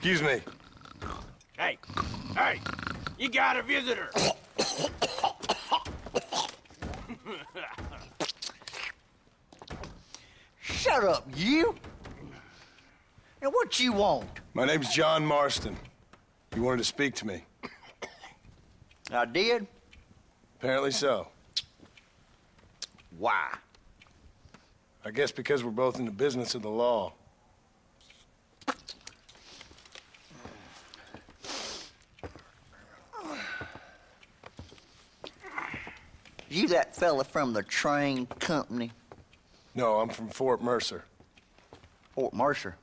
Excuse me. Hey, you got a visitor. Shut up, you! And what you want? My name's John Marston. You wanted to speak to me. I did? Apparently so. Why? I guess because we're both in the business of the law. You that fella from the train company? No, I'm from Fort Mercer. Fort Mercer?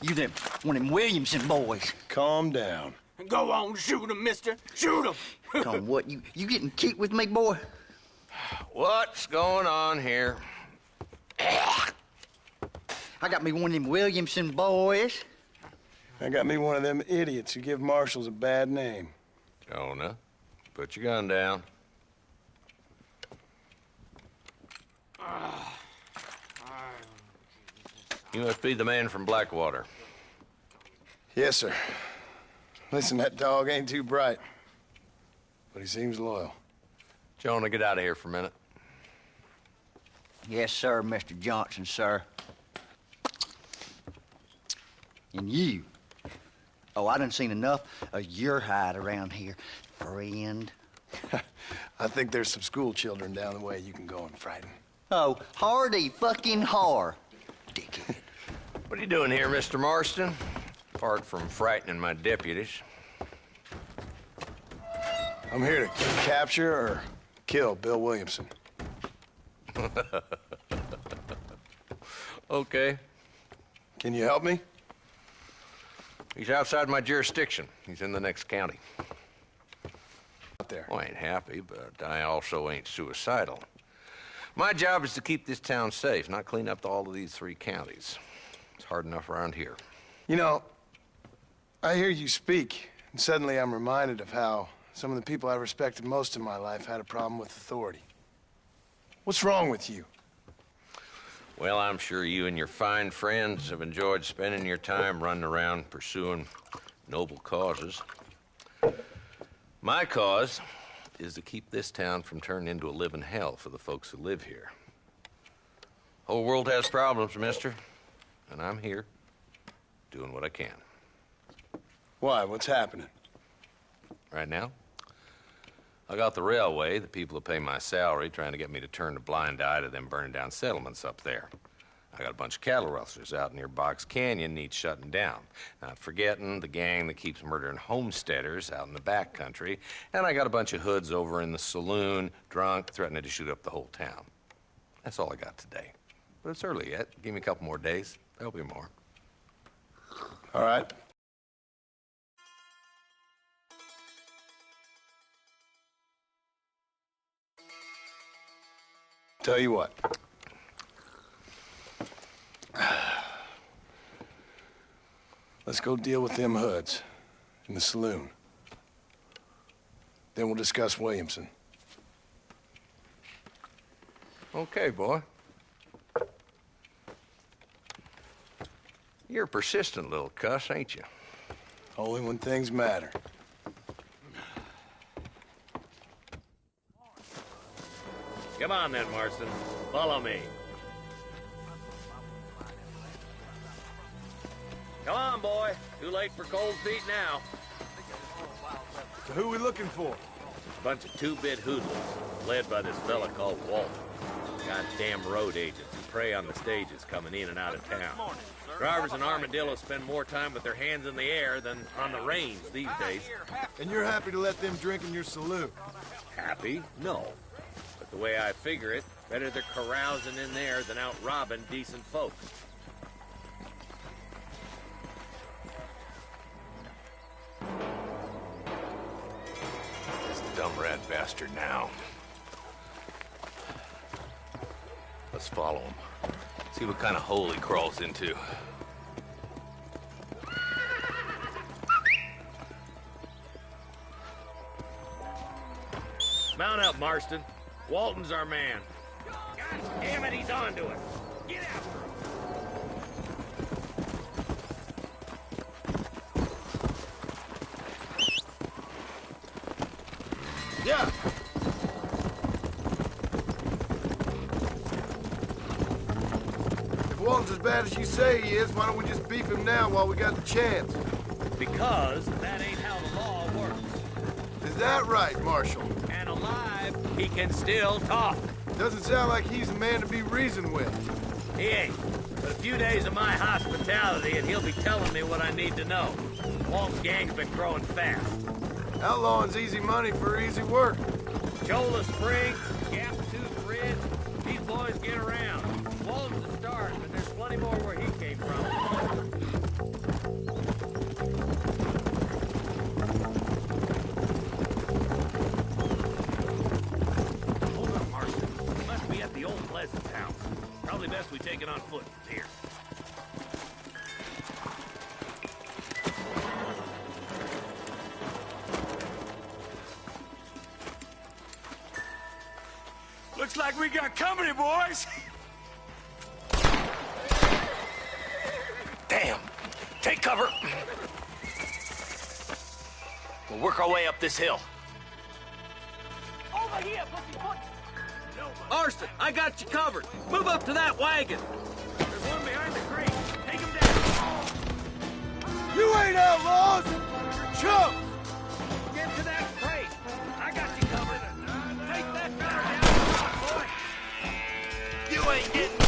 You them one of them Williamson boys. Calm down. Go on, shoot him, mister. Shoot him. Come on, what, you getting kicked with me, boy? What's going on here? I got me one of them Williamson boys. I got me one of them idiots who give marshals a bad name. Jonah, put your gun down. You must be the man from Blackwater. Yes, sir. Listen, that dog ain't too bright, but he seems loyal. Jonah, get out of here for a minute. Yes, sir, Mr. Johnson, sir. And you. Oh, I done seen enough of your hide around here, friend. I think there's some school children down the way you can go and frighten. Oh, hardy fucking har. Dickhead. What are you doing here, Mr. Marston? Apart from frightening my deputies. I'm here to capture or kill Bill Williamson. Okay. Can you help me? He's outside my jurisdiction. He's in the next county. Out there. Well, I ain't happy, but I also ain't suicidal. My job is to keep this town safe, not clean up all of these 3 counties. It's hard enough around here. You know, I hear you speak, and suddenly I'm reminded of how some of the people I respected most in my life had a problem with authority. What's wrong with you? Well, I'm sure you and your fine friends have enjoyed spending your time running around pursuing noble causes. My cause is to keep this town from turning into a living hell for the folks who live here. Whole world has problems, mister, and I'm here doing what I can. Why? What's happening? Right now, I got the railway, the people who pay my salary, trying to get me to turn a blind eye to them burning down settlements up there. I got a bunch of cattle rustlers out near Box Canyon needs shutting down. Not forgetting the gang that keeps murdering homesteaders out in the back country. And I got a bunch of hoods over in the saloon, drunk, threatening to shoot up the whole town. That's all I got today. But it's early yet. Give me a couple more days. There'll be more. All right. Tell you what. Let's go deal with them hoods in the saloon. Then we'll discuss Williamson. Okay, boy. You're a persistent little cuss, ain't you? Only when things matter. Come on then, Marston. Follow me. Come on, boy. Too late for cold feet now. So who are we looking for? A bunch of 2-bit hoodlums, led by this fella called Walt. Goddamn road agents who prey on the stages coming in and out of town. Drivers in Armadillo spend more time with their hands in the air than on the reins these days. And you're happy to let them drink in your saloon? Happy? No. But the way I figure it, better they're carousing in there than out robbing decent folks. This dumb rat bastard now. Let's follow him. See what kind of hole he crawls into. Mount up, Marston. Walton's our man. God damn it, he's onto us. Get after him. Walton's as bad as you say he is, why don't we just beef him now while we got the chance? Because that ain't how the law works. Is that right, Marshal? And alive, he can still talk. Doesn't sound like he's a man to be reasoned with. He ain't. But a few days of my hospitality and he'll be telling me what I need to know. Walt's gang's been growing fast. Outlawing's easy money for easy work. Cholla Springs, Gap Tooth Ridge, these boys get around. Walton's the start, but there's plenty more where he came from. Hold on, Marston. We must be at the old Pleasance house. Probably best we take it on foot. Here. Looks like we got company, boys. Damn. Take cover. We'll work our way up this hill. Over here, pussyfoot! Marston, I got you covered. Move up to that wagon. There's one behind the crate. Take him down. You ain't outlaws! You're chumps! Get to that crate. I got you covered. Take that fella down, boy. You ain't getting...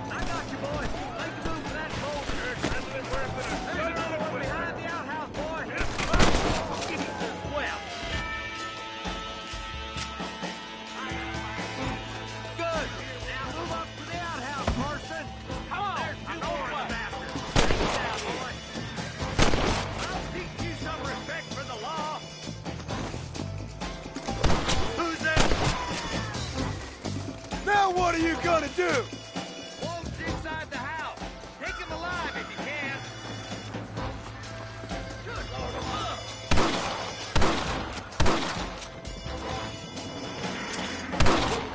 I got you, boy. Make a move for that boulder. There's another one behind the outhouse, boy. Well. Good. Now move up to the outhouse, Marston. Come on. There's two more of them after. Take it down, boy. I'll teach you some respect for the law. Who's that? Now what are you gonna do? Walt's inside the house. Take him alive if you can. Good Lord above.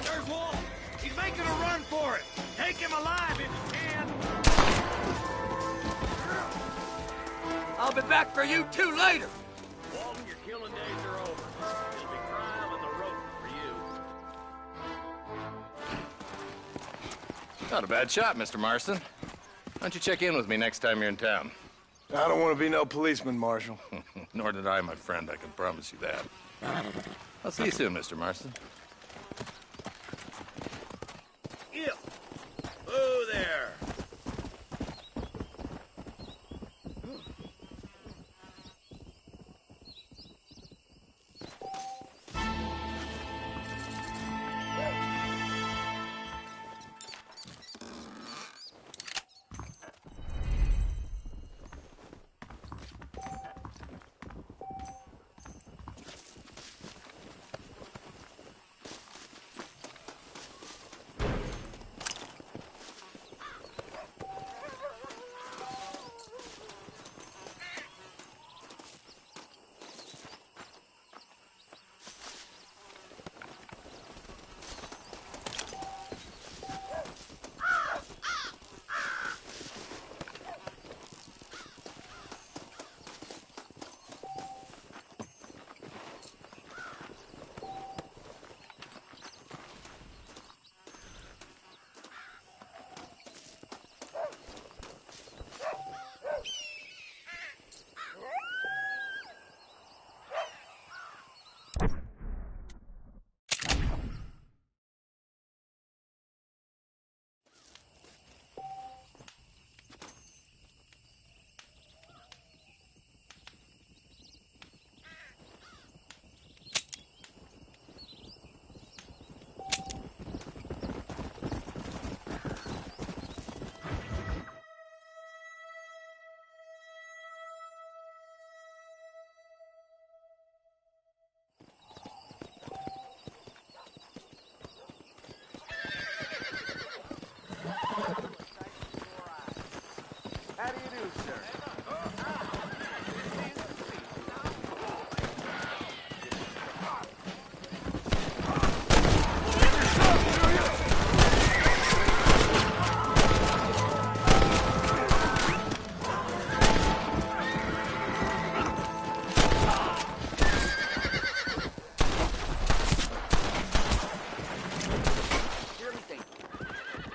There's Walt. He's making a run for it. Take him alive if you can. I'll be back for you two later. Walton, your killing days are over. It'll be trial and the rope for you. Not a bad shot, Mr. Marston. Why don't you check in with me next time you're in town? I don't want to be no policeman, Marshal. Nor did I, my friend. I can promise you that. I'll see you soon, Mr. Marston. Ew. Oh, there.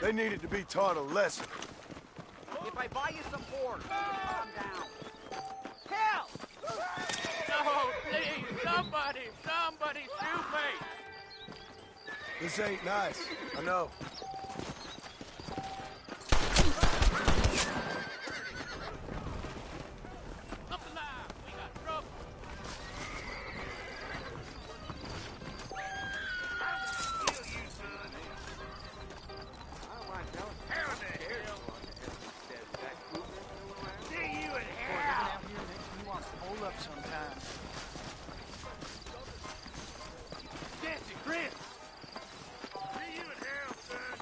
They needed to be taught a lesson. If I buy you some pork, calm down. Help! No, please, somebody shoot me! This ain't nice. I know. Up alive! We got trouble! See you in hell! You want to hold up sometime. Jesse, Chris! See you in hell, son!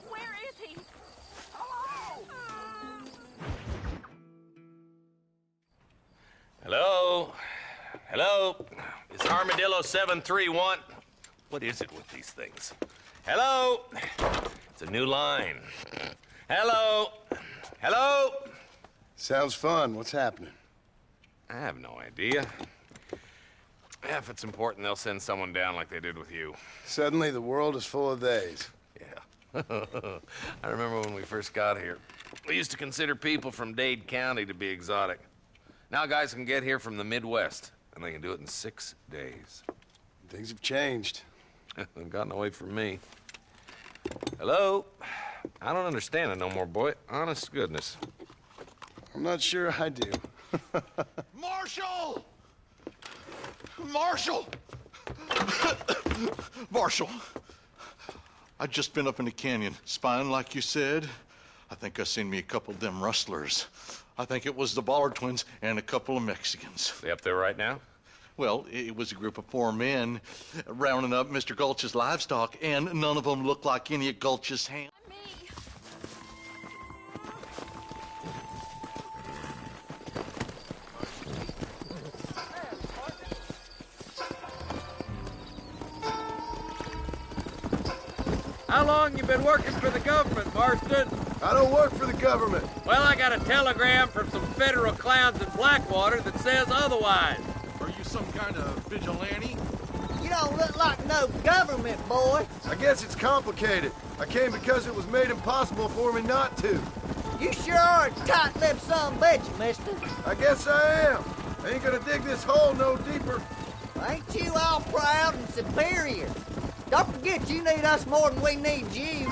Where is he? Hello? Hello? Hello? It's Armadillo 731. What is it with these things? Hello? It's a new line. Hello? Hello? Sounds fun. What's happening? I have no idea. Yeah, if it's important, they'll send someone down like they did with you. Suddenly, the world is full of theys. Yeah. I remember when we first got here. We used to consider people from Dade County to be exotic. Now guys can get here from the Midwest, and they can do it in 6 days. Things have changed. They've gotten away from me. Hello? I don't understand it no more, boy. Honest to goodness. I'm not sure I do. Marshal! Marshal! Marshal! I just been up in the canyon, spying like you said. I think I seen me a couple of them rustlers. I think it was the Ballard twins and a couple of Mexicans. They up there right now? Well, it was a group of 4 men rounding up Mr. Gulch's livestock, and none of them looked like any of Gulch's hands. Me. How long you been working for the government, Marston? I don't work for the government. Well, I got a telegram from some federal clowns in Blackwater that says otherwise. Are you some kind of vigilante? You don't look like no government boy. I guess it's complicated. I came because it was made impossible for me not to. You sure are a tight-lipped son of a bitch, mister. I guess I am. I ain't gonna dig this hole no deeper. Ain't you all proud and superior? Don't forget you need us more than we need you.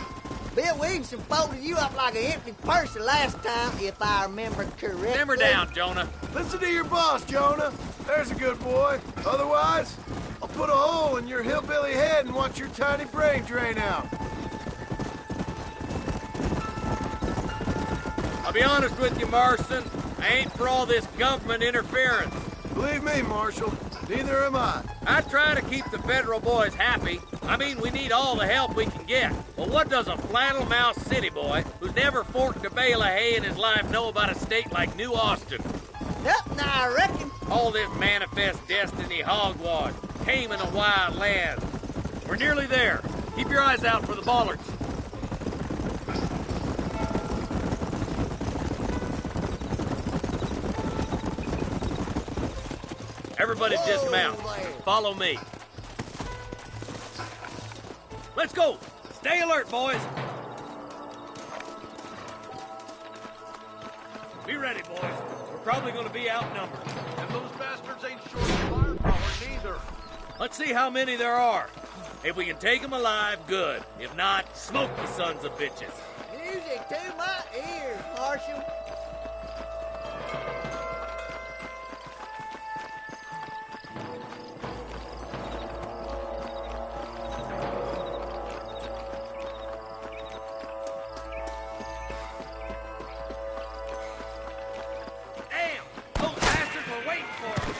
Bill Williamson folded you up like an empty purse the last time, if I remember correctly. Simmer down, Jonah. Listen to your boss, Jonah. There's a good boy. Otherwise, I'll put a hole in your hillbilly head and watch your tiny brain drain out. I'll be honest with you, Marston. I ain't for all this government interference. Believe me, Marshal, neither am I. I try to keep the federal boys happy. I mean, we need all the help we can get. Well, what does a flannel-mouthed city boy who's never forked a bale of hay in his life know about a state like New Austin? Nothing, I reckon. All this manifest destiny hogwash, taming a wild land. We're nearly there. Keep your eyes out for the bollards. Everybody dismount. Follow me. Let's go. Stay alert, boys. Be ready, boys. We're probably going to be outnumbered. And those bastards ain't short of firepower neither. Let's see how many there are. If we can take them alive, good. If not, smoke the sons of bitches. Music to my ears, Marshal. Damn! Those bastards were waiting for us.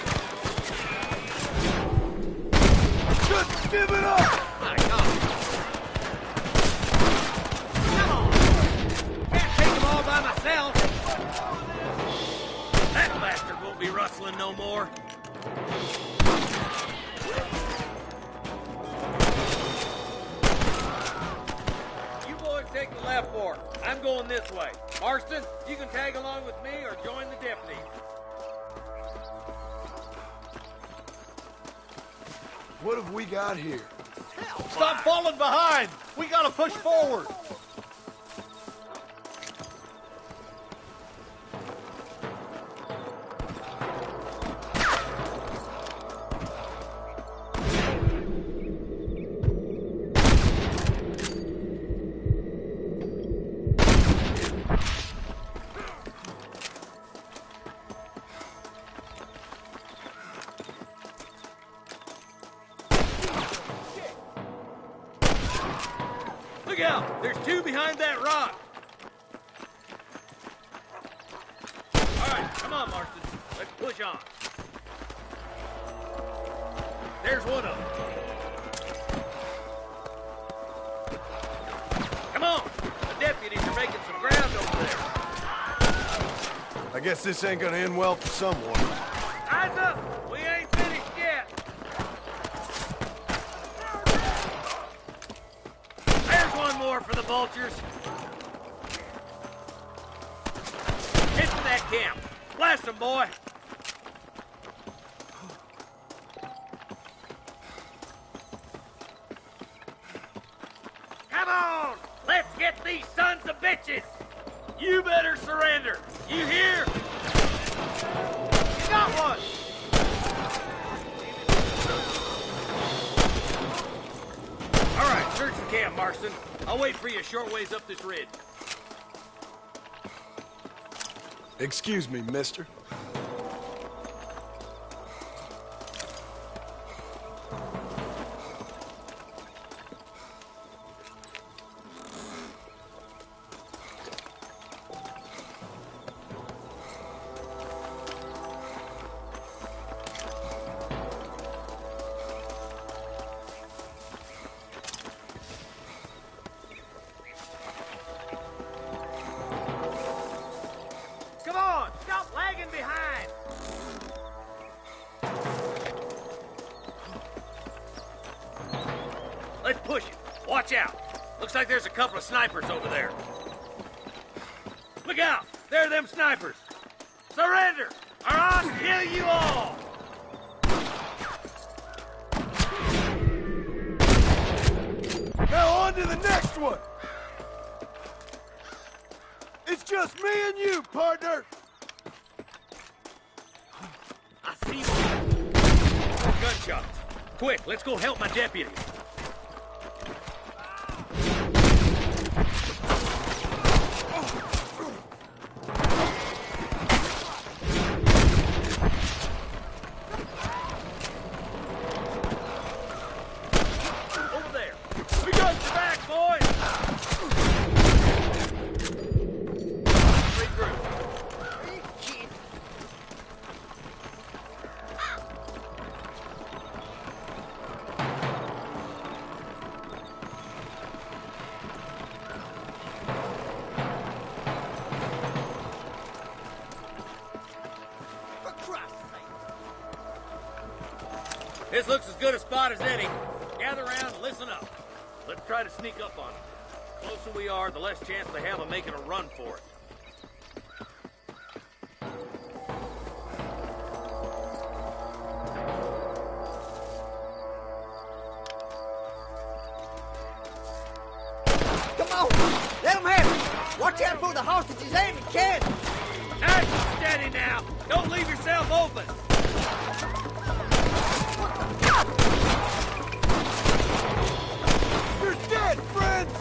Just give it up! My God! Come on! Can't take them all by myself. That bastard won't be rustling no more. left for? I'm going this way. Marston, you can tag along with me or join the deputies. What have we got here? Stop falling behind! We gotta push forward! Look out! There's two behind that rock! All right, come on, Marston. Let's push on. There's one of them. Come on! The deputies are making some ground over there. I guess this ain't gonna end well for someone. Eyes up! We ain't finished yet! There's one more for the vultures. Get to that camp. Blast them, boy! Come on! Let's get these sons of bitches! You better surrender! You hear? You got one! All right, search the camp, Marston. I'll wait for you a short ways up this ridge. Excuse me, mister. Come on, stop lagging behind! Let's push it. Watch out. Looks like there's a couple of snipers over there. Look out! There are them snipers! Surrender, or I'll kill you all! Now on to the next one! It's just me and you, partner! I see them. Gunshots. Quick, let's go help my deputies. Over there. We got your back, boys! Regroup. For Christ's sake. This looks as good a spot as any. Gather around and listen up. Let's try to sneak up on them. The closer we are, the less chance they have of making a run for it. Come on, let them have it. Watch out for the hostages and the cannon. Nice and steady now. Don't leave yourself open. You're dead, friends!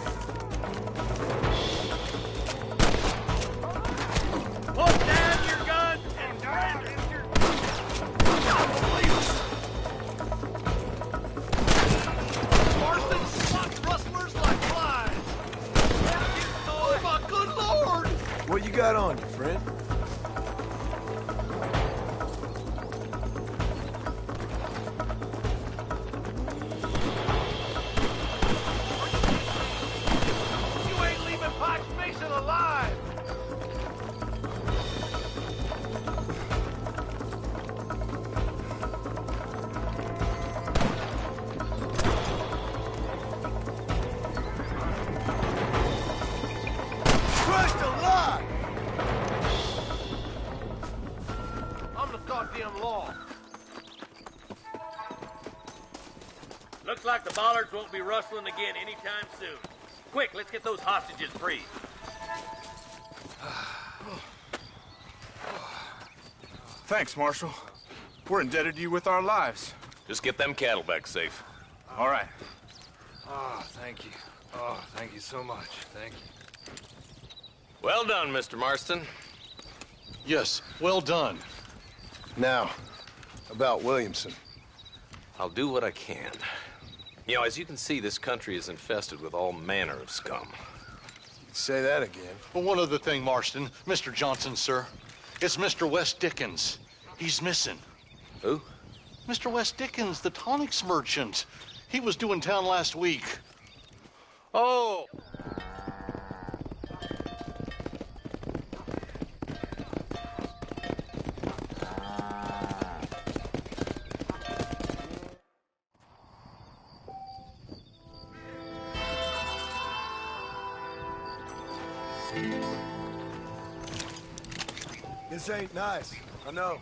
Put down your guns and surrender. Marston shot rustlers like flies! Oh my good lord! What you got on you, friend? Looks like the bollards won't be rustling again anytime soon. Quick, let's get those hostages free. Thanks, Marshal. We're indebted to you with our lives. Just get them cattle back safe. All right. Oh, thank you. Oh, thank you so much. Thank you. Well done, Mr. Marston. Yes, well done. Now, about Williamson. I'll do what I can. You know, as you can see, this country is infested with all manner of scum. Say that again. But one other thing, Marston. Mr. Johnson, sir. It's Mr. West Dickens. He's missing. Who? Mr. West Dickens, the tonics merchant. He was due in town last week. Oh! This ain't nice. I know.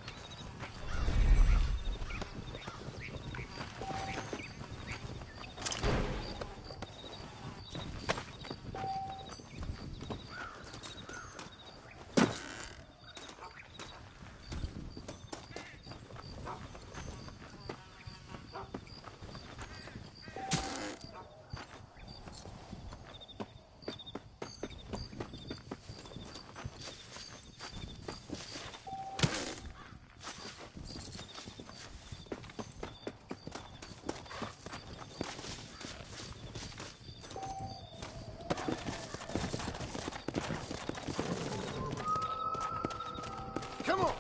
Come on!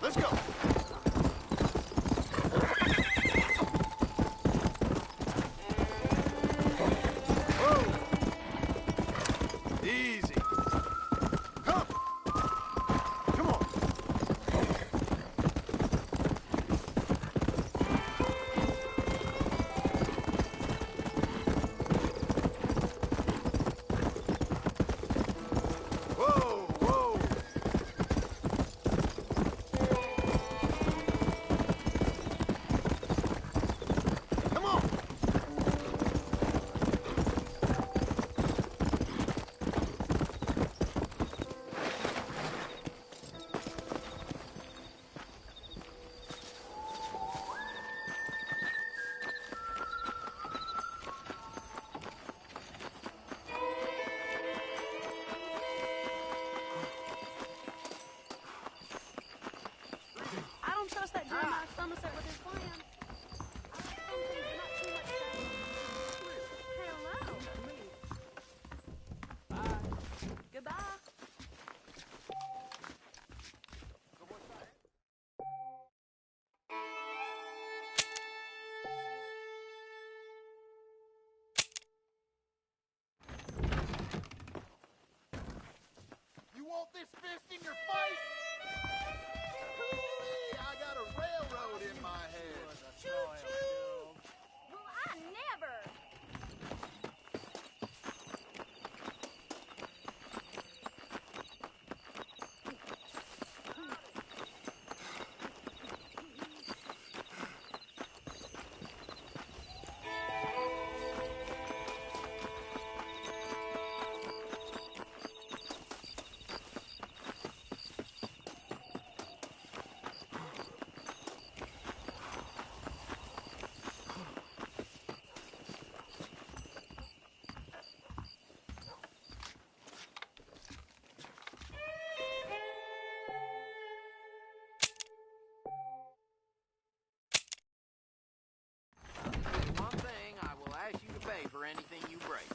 Let's go! Whoa! Easy. Come! Come on! Whoa! Whoa! Come on! I don't trust that Jeremiah Somerset with his plan. I think some things are not too much to... Hello. Bye. Goodbye. You want this fist in your face? I got a railroad in my head. Choo-choo. Well, I never. One thing, I will ask you to pay for anything you break.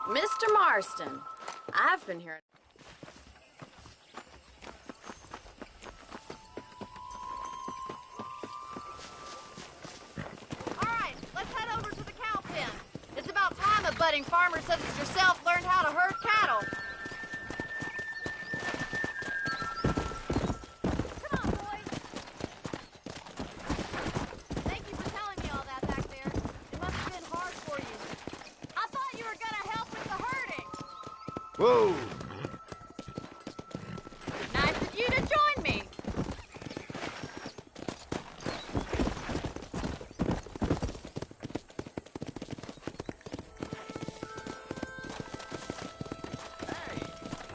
Mr. Marston, I've been here. All right, let's head budding farmers such as yourself learned how to herd cattle. Come on, boys. Thank you for telling me all that back there. It must have been hard for you. I thought you were gonna help with the herding. Whoa! Nice of you to join me.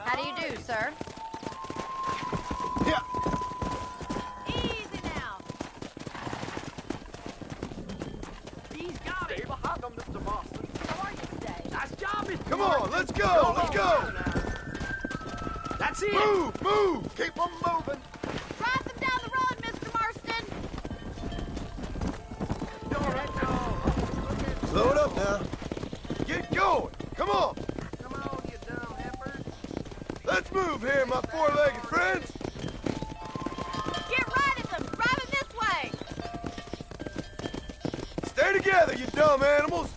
How do you do, sir? Yeah. Easy now. He's got it. Behind them, Mr. Marston. How are you today? Nice job, Mr. Come on, let's go, let's go! That's it. Move, move! Keep them moving! Drive them down the road, Mr. Marston. Slow it up now. Get going! Come on! Come on, you dumb heifers. Let's move here, my four-legged friends! Get right at them. Drive them this way. Stay together, you dumb animals!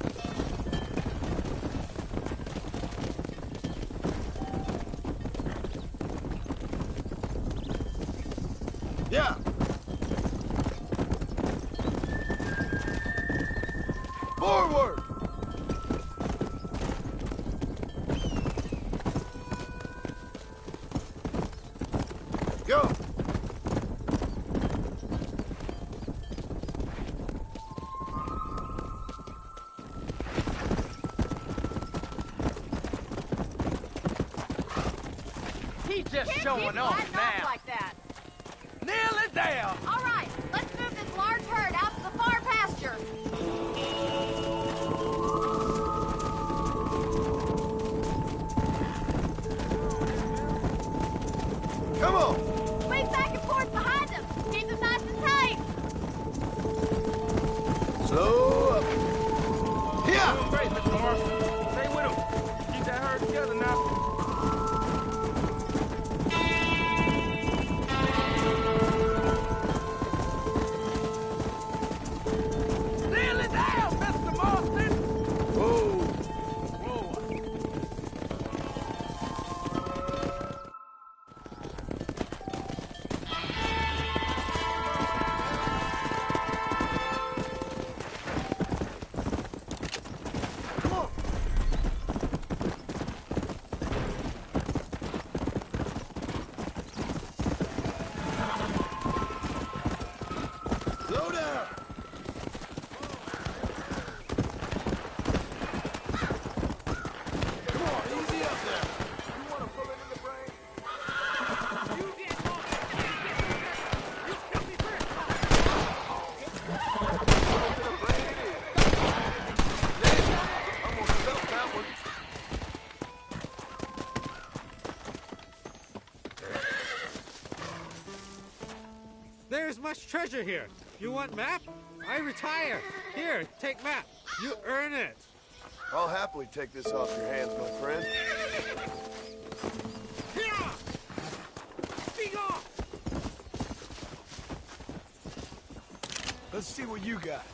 Yeah! Forward! Go! He's just Can't showing keep off riding off now. like that. Nearly there. All right, let's move this large herd out to the far pasture. Come on! Swing back and forth behind them. Keep them nice and tight. Slow up! Yeah! Great, Mr. Marston. Stay with him. Keep that herd together now. Nearly there, Mr. Marston. Whoa! Come on! Slow down! Come on, easy up there! You want to pull it in the brain? You did, Marston. You killed me first. I'm gonna stop that one. There's much treasure here. You want map? I retire. Here, take map. You earn it. I'll happily take this off your hands, my friend. Here! Be off! Let's see what you got.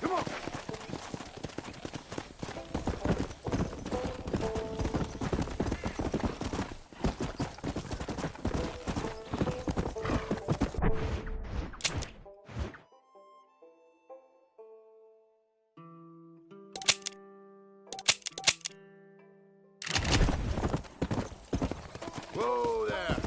Come on! Whoa there!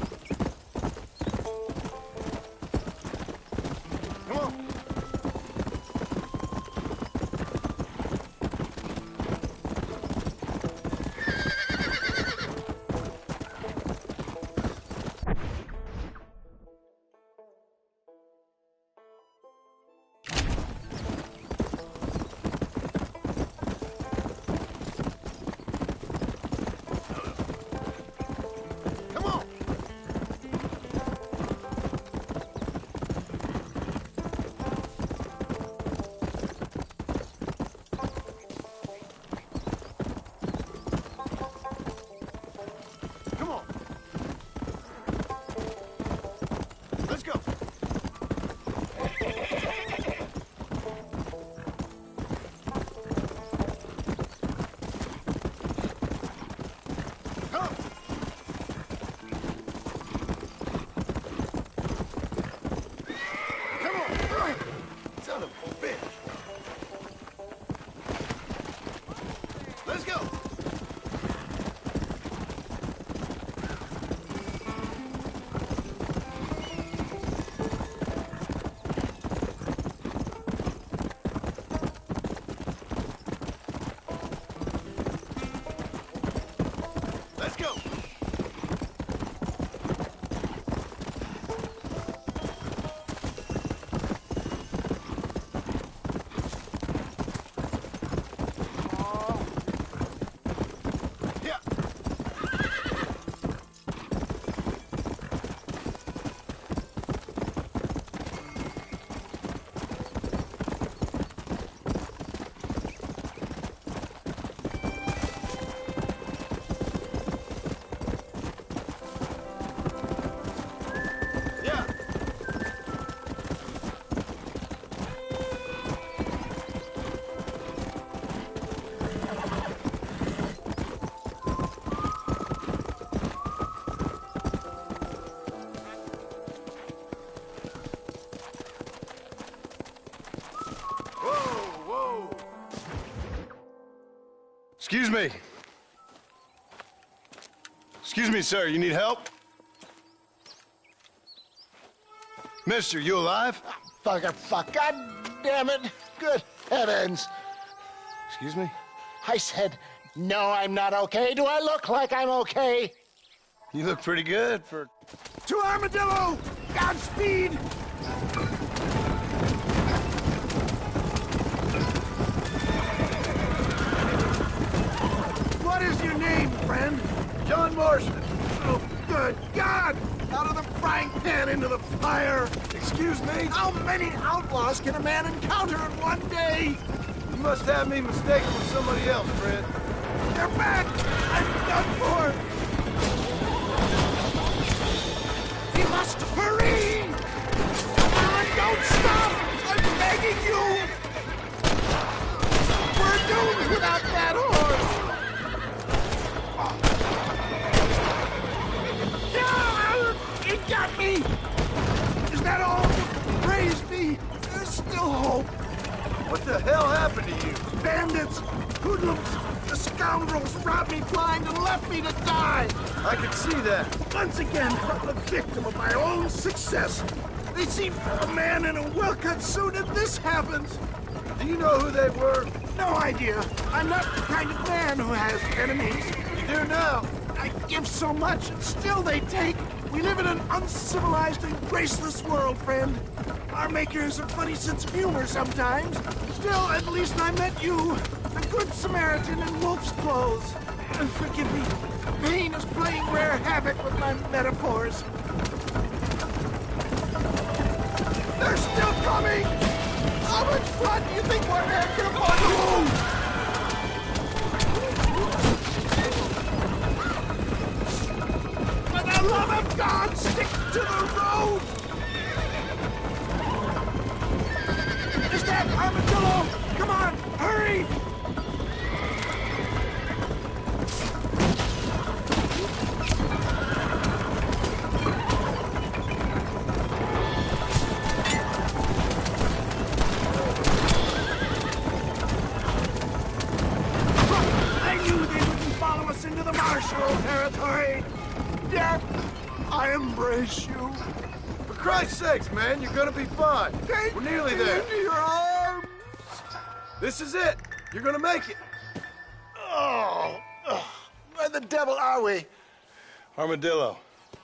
Excuse me. Excuse me, sir. You need help? Mister, you alive? Fuck. God damn it. Good heavens. Excuse me? I said, no, I'm not okay. Do I look like I'm okay? You look pretty good for... To Armadillo! Godspeed! What is your name, friend? John Marston. Oh, good God! Out of the frying pan into the fire! Excuse me? How many outlaws can a man encounter in one day? You must have me mistaken with somebody else, Fred. They're back! I'm done for! We must hurry! Come on, don't stop! I'm begging you! We're doomed without that horse! No! It got me! Is that all? Praise be! There's still hope! What the hell happened to you? Bandits! Hoodlums! The scoundrels robbed me blind and left me to die! I can see that. Once again, I'm a victim of my own success. They see a man in a well-cut suit and this happens. Do you know who they were? No idea. I'm not the kind of man who has enemies. You do now. I give so much and still they take. We live in an uncivilized and graceless world, friend. Our maker has a funny sense of humor sometimes. Still, at least I met you, the good Samaritan in wolf's clothes. And forgive me, pain is playing rare havoc with my metaphors. They're still coming! How much blood do you think one man can afford to lose? For the love of God, stick to the road! Is that Armadillo? Come on, hurry! I knew they wouldn't follow us into the martial territory. Death, I embrace you. For Christ's sakes, man, you're gonna be fine. We're nearly there. Into your arms. This is it. You're gonna make it. Oh, where the devil are we? Armadillo,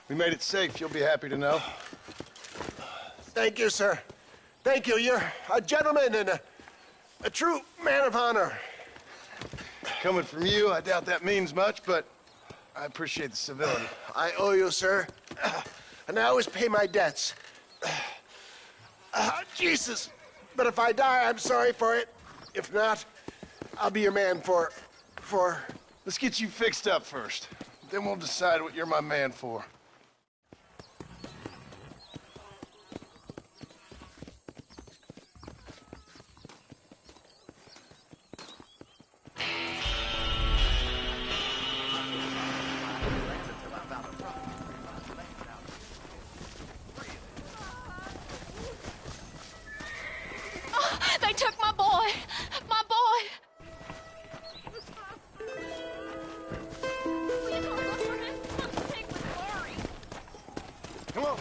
we made it safe. You'll be happy to know. Thank you, sir. Thank you. You're a gentleman and a true man of honor. Coming from you, I doubt that means much, but I appreciate the civility. I owe you, sir. And I always pay my debts. Jesus. But if I die, I'm sorry for it. If not, I'll be your man for... Let's get you fixed up first. Then we'll decide what you're my man for. They took my boy! My boy! Will you don't look for him? I'm sick with worry. Come on.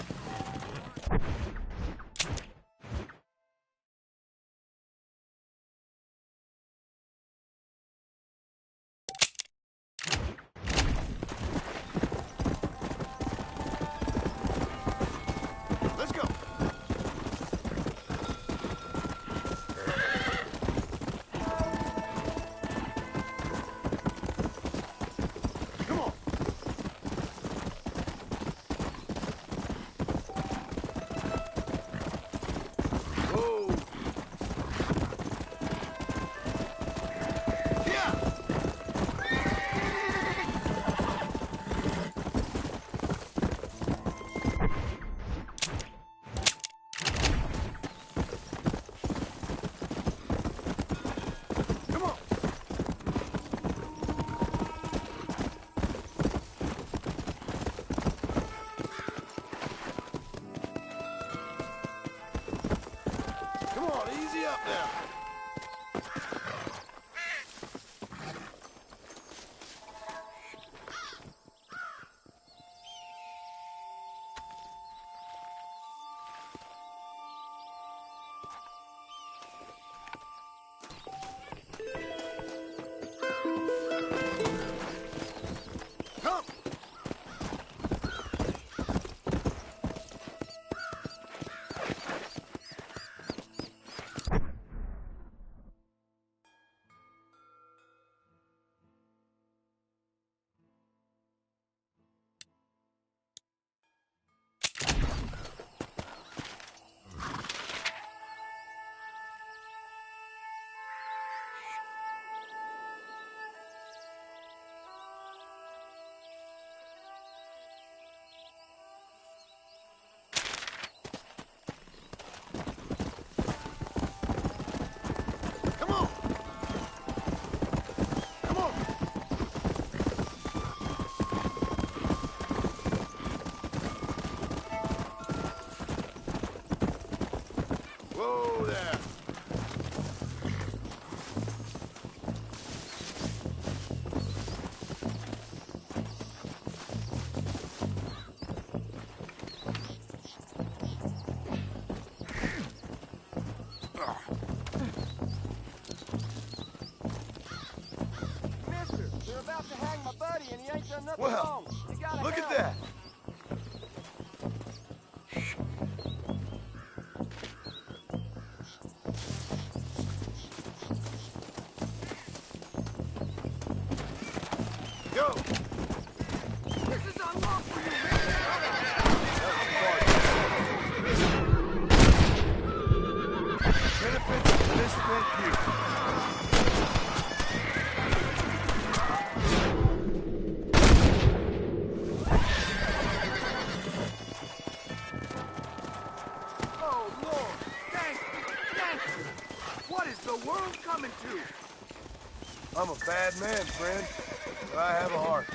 Let's go. Come on. Whoa. Yeah. Come on. Come on, easy up now. Come! Whoa there. Mister, they're about to hang my buddy and he ain't done nothing Well, wrong. You gotta look help. at that. Go. This is unlawful, you Benefits of misspent youth. Oh, Lord! Thank you! Thank you! What is the world coming to? I'm a bad man, friend, but I have a heart.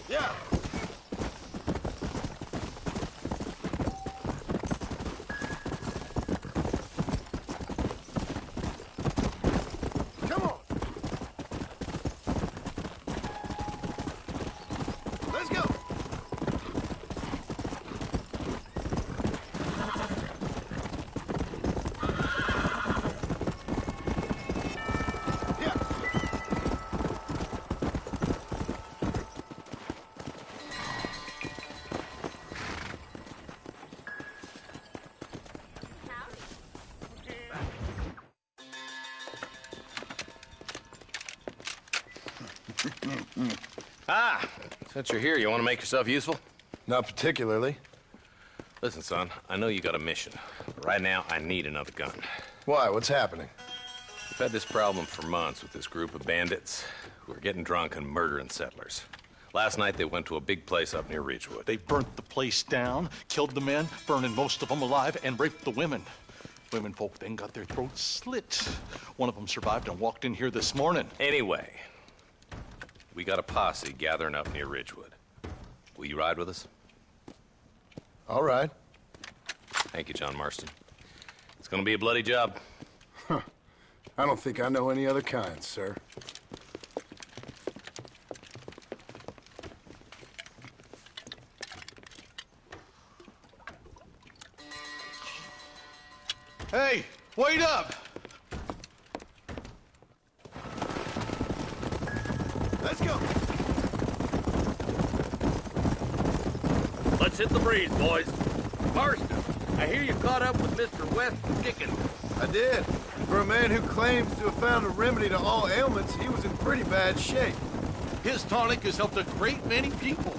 Yeah. Come on. Let's go. Yeah. Ah, since you're here, you want to make yourself useful? Not particularly. Listen, son, I know you got a mission. But right now, I need another gun. Why? What's happening? We've had this problem for months with this group of bandits who are getting drunk and murdering settlers. Last night, they went to a big place up near Ridgewood. They burnt the place down, killed the men, burning most of them alive, and raped the women. Women folk then got their throats slit. One of them survived and walked in here this morning. Anyway, we got a posse gathering up near Ridgewood. Will you ride with us? All right. Thank you, John Marston. It's gonna be a bloody job. Huh. I don't think I know any other kind, sir. Hey, wait up! Let's go. Let's hit the breeze, boys. Marston, I hear you caught up with Mr. West Dickens. I did. For a man who claims to have found a remedy to all ailments, he was in pretty bad shape. His tonic has helped a great many people.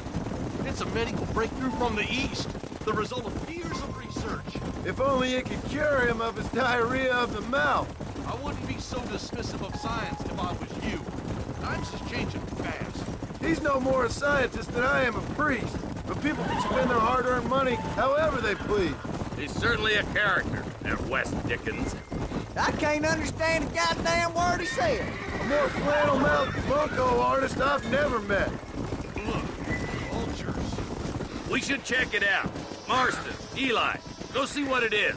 It's a medical breakthrough from the East, the result of years of research. If only it could cure him of his diarrhea of the mouth. I wouldn't be so dismissive of science if I was you. Times is changing fast. He's no more a scientist than I am a priest. But people can spend their hard-earned money however they please. He's certainly a character, that West Dickens. I can't understand a goddamn word he said. A more flannel-mouthed bunco artist I've never met. Look, vultures. We should check it out. Marston, Eli, go see what it is.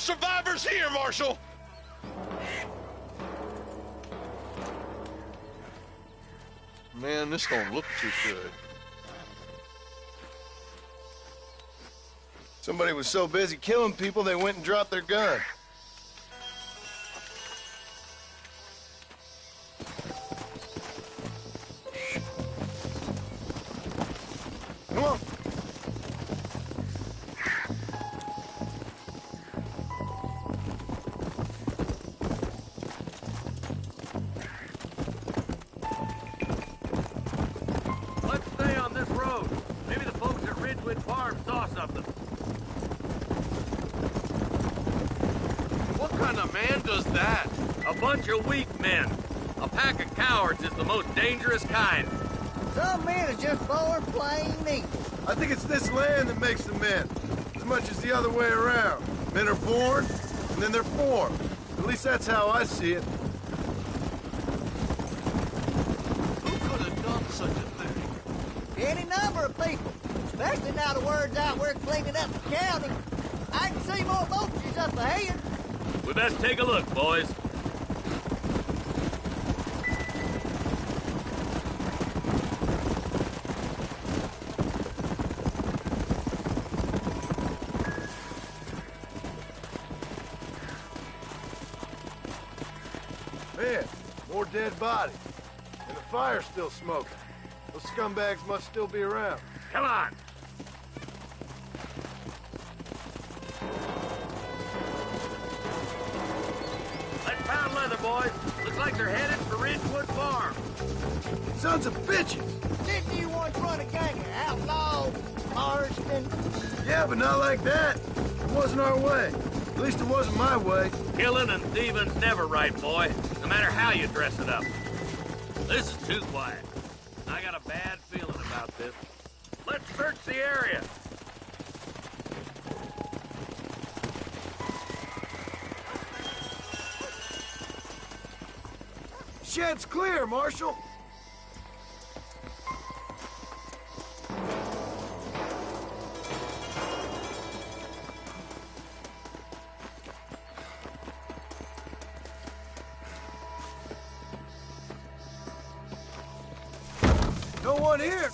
survivors here, Marshal! Man, this don't look too good. Somebody was so busy killing people, they went and dropped their gun. Come on. Let's stay on this road. Maybe the folks at Ridgewood Farm saw something. What kind of man does that? A bunch of weak men. A pack of cowards is the most dangerous kind. Some men are just born plain evil. I think it's this land that makes the men, as much as the other way around. Men are born, and then they're formed. At least that's how I see it. Who could have done such a thing? Any number of people, especially now the word's out we're cleaning up the county. I can see more vultures up ahead. We best take a look, boys. Man, more dead bodies. And the fire's still smoking. Those scumbags must still be around. Come on! Let's pound leather, boys. Looks like they're headed for Ridgewood Farm. Sons of bitches! Didn't you once run a gang of outlaws, Marston? Yeah, but not like that. It wasn't our way. At least it wasn't my way. Killing and thieving's never right, boy. No matter how you dress it up. This is too quiet. I got a bad feeling about this. Let's search the area. Shed's clear, Marshal. No one here.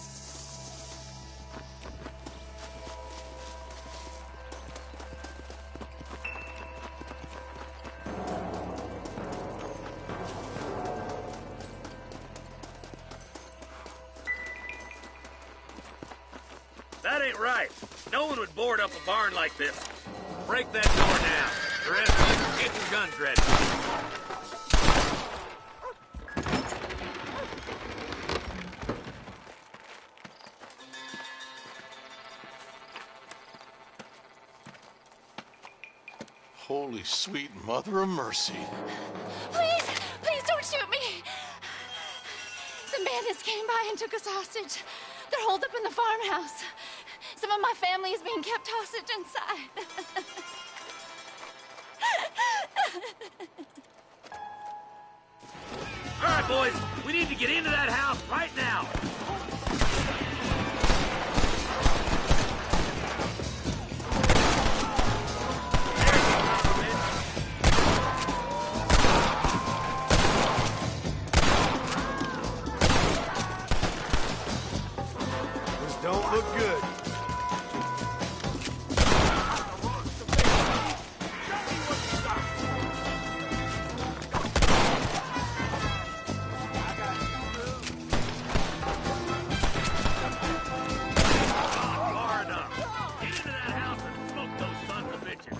That ain't right. No one would board up a barn like this. Break that door down. The rest of you, get your guns ready. Holy sweet mother of mercy. Please don't shoot me. Some bandits came by and took us hostage. They're holed up in the farmhouse. Some of my family is being kept hostage inside. All right, boys. We need to get into that house right now. This don't look good. Far enough. Get into that house and smoke those sons of bitches.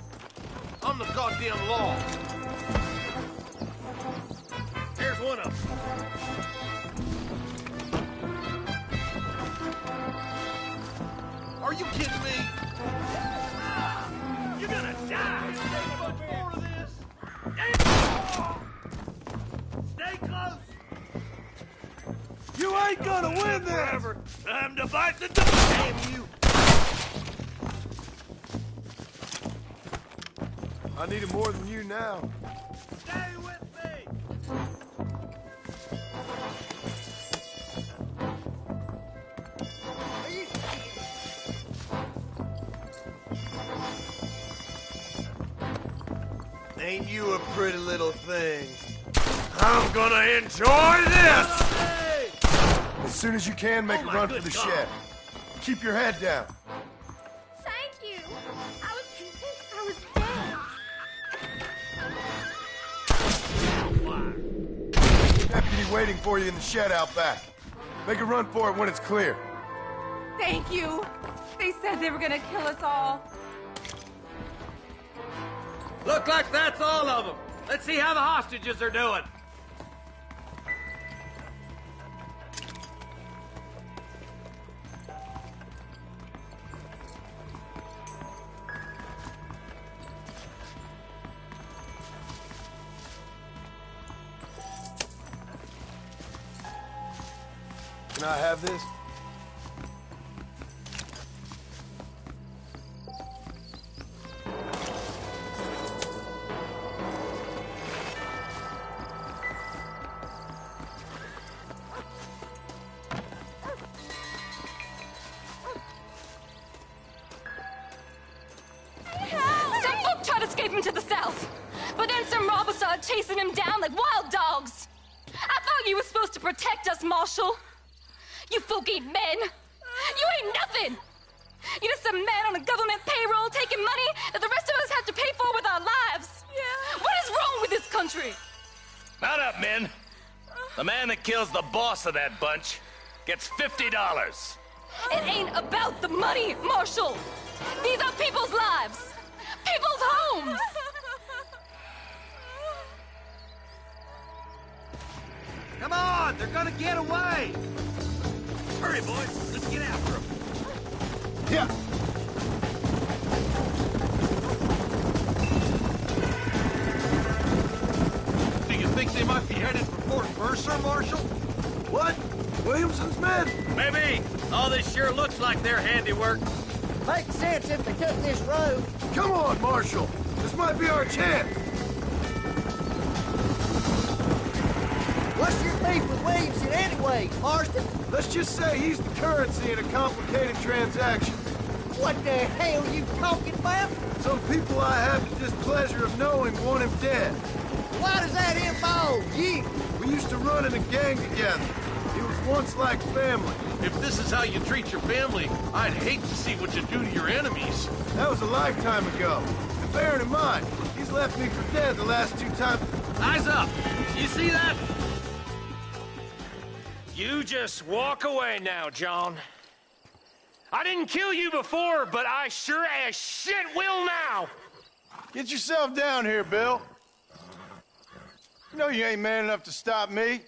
I'm the goddamn law. Here's one of them. Are you kidding me? You're gonna die. Stay much more of this. Stay close. You ain't gonna win this! Forever. Time to bite the dust. Damn you. I need it more than you now. Stay with me. Ain't you a pretty little thing? I'm gonna enjoy this! As soon as you can, make a run for the shed. Keep your head down. Thank you. I was convinced I was dead. Deputy waiting for you in the shed out back. Make a run for it when it's clear. Thank you. They said they were gonna kill us all. Look like that's all of them. Let's see how the hostages are doing. Can I have this? Some folk tried to escape him to the south, but then some robbers started chasing him down like wild dogs. I thought you were supposed to protect us, Marshal. You folk ain't men. You ain't nothing. You're just some man on a government payroll taking money that the rest of us have to pay for with our lives. Yeah. What is wrong with this country? Mount up, men. The man that kills the boss of that bunch gets $50. It ain't about the money, Marshal. These are people's lives, people's homes. Come on, they're gonna get away. Hurry, boys. Let's get after them. Yeah. Do you think they might be headed for Fort Mercer, Marshal? What? Williamson's men? Maybe. All this sure looks like their handiwork. Makes sense if they took this road. Come on, Marshal. This might be our chance. What's your beef with Williamson anyway, Marston? Let's just say he's the currency in a complicated transaction. What the hell are you talking about? Some people I have the displeasure of knowing want him dead. Why does that involve you? We used to run in a gang together. It was once like family. If this is how you treat your family, I'd hate to see what you do to your enemies. That was a lifetime ago. And bearing in mind, he's left me for dead the last 2 times. Eyes up. You see that? You just walk away now, John. I didn't kill you before, but I sure as shit will now. Get yourself down here, Bill. You know you ain't man enough to stop me.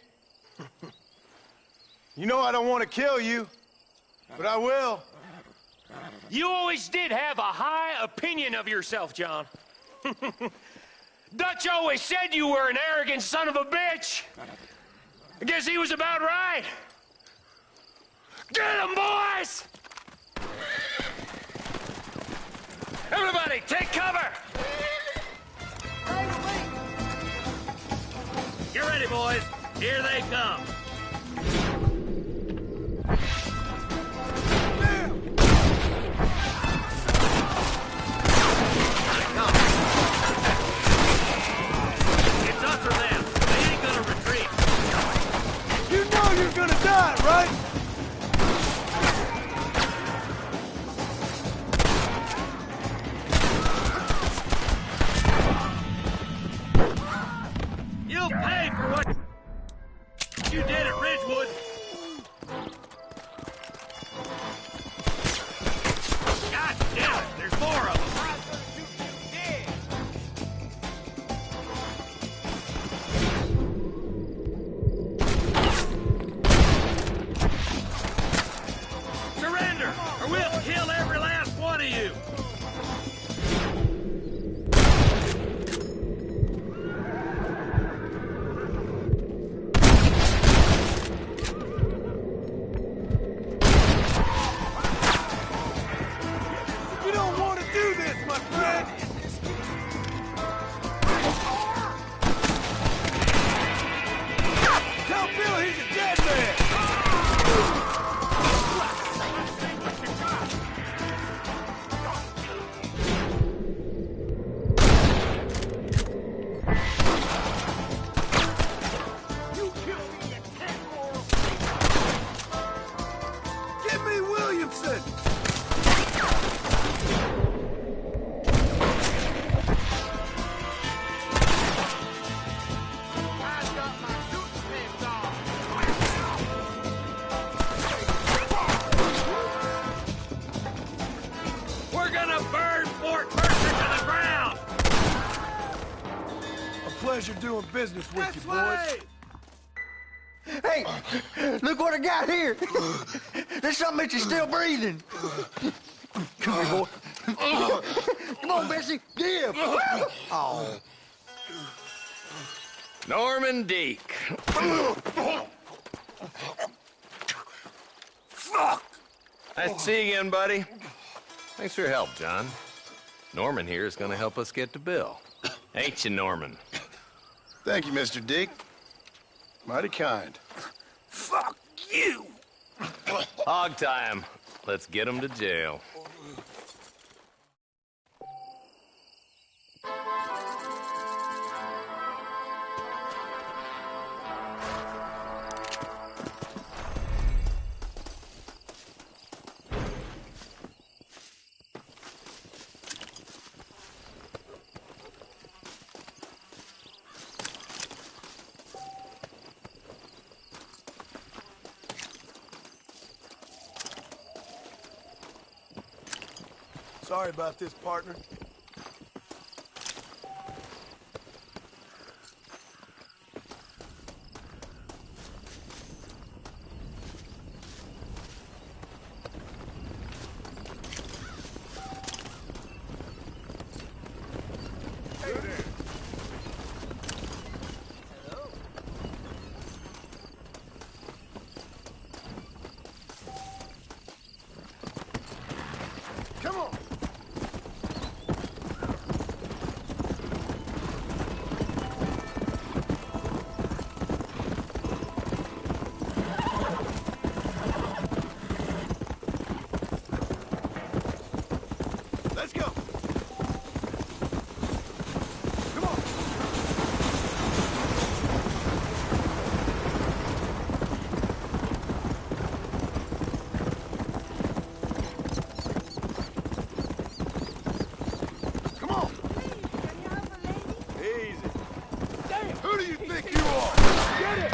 You know I don't want to kill you, but I will. You always did have a high opinion of yourself, John. Dutch always said you were an arrogant son of a bitch. I guess he was about right. Get him, boys! Everybody, take cover! Get ready, boys. Here they come. It's us or them. They ain't gonna retreat. You know you're gonna die, right? You'll pay for what you did at Ridgewood. God damn it, there's more of them. Surrender, or we'll kill every last one of you. pleasure doing business with you, boys. Hey, look what I got here. There's something that you're still breathing. Come here, boy. Come on, Bessie. Give. Oh. Norman Deek. Fuck! Nice to see you again, buddy. Thanks for your help, John. Norman here is going to help us get to Bill. Ain't you, Norman? Thank you, Mr. Dick. Mighty kind. Fuck you! Hog time. Let's get him to jail. Sorry about this, partner. Hey there. Come on. Let's go. Come on. Come on. Easy. Damn. Who do you think you are? Get it.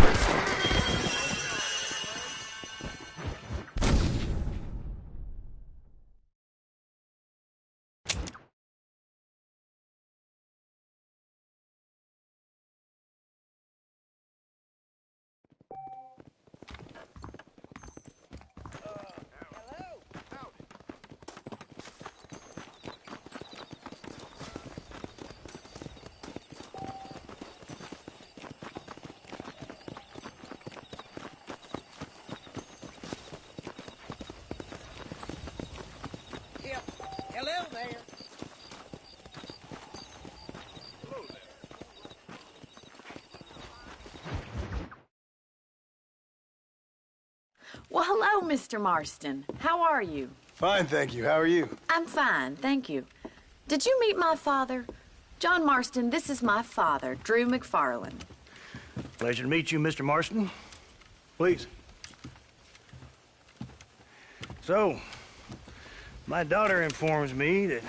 Hello there. Well, hello, Mr. Marston. How are you? Fine, thank you. How are you? I'm fine, thank you. Did you meet my father? John Marston, this is my father, Drew McFarland. Pleasure to meet you, Mr. Marston. Please. So, my daughter informs me that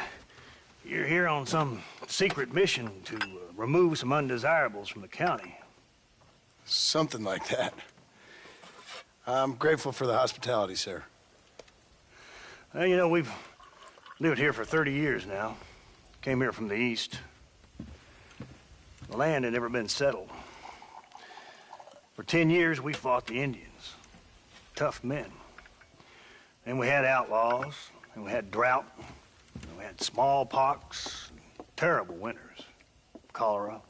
you're here on some secret mission to remove some undesirables from the county. Something like that. I'm grateful for the hospitality, sir. Well, you know, we've lived here for 30 years now. Came here from the east. The land had never been settled. For 10 years, we fought the Indians. Tough men. Then we had outlaws, and we had drought, and we had smallpox, terrible winters, cholera.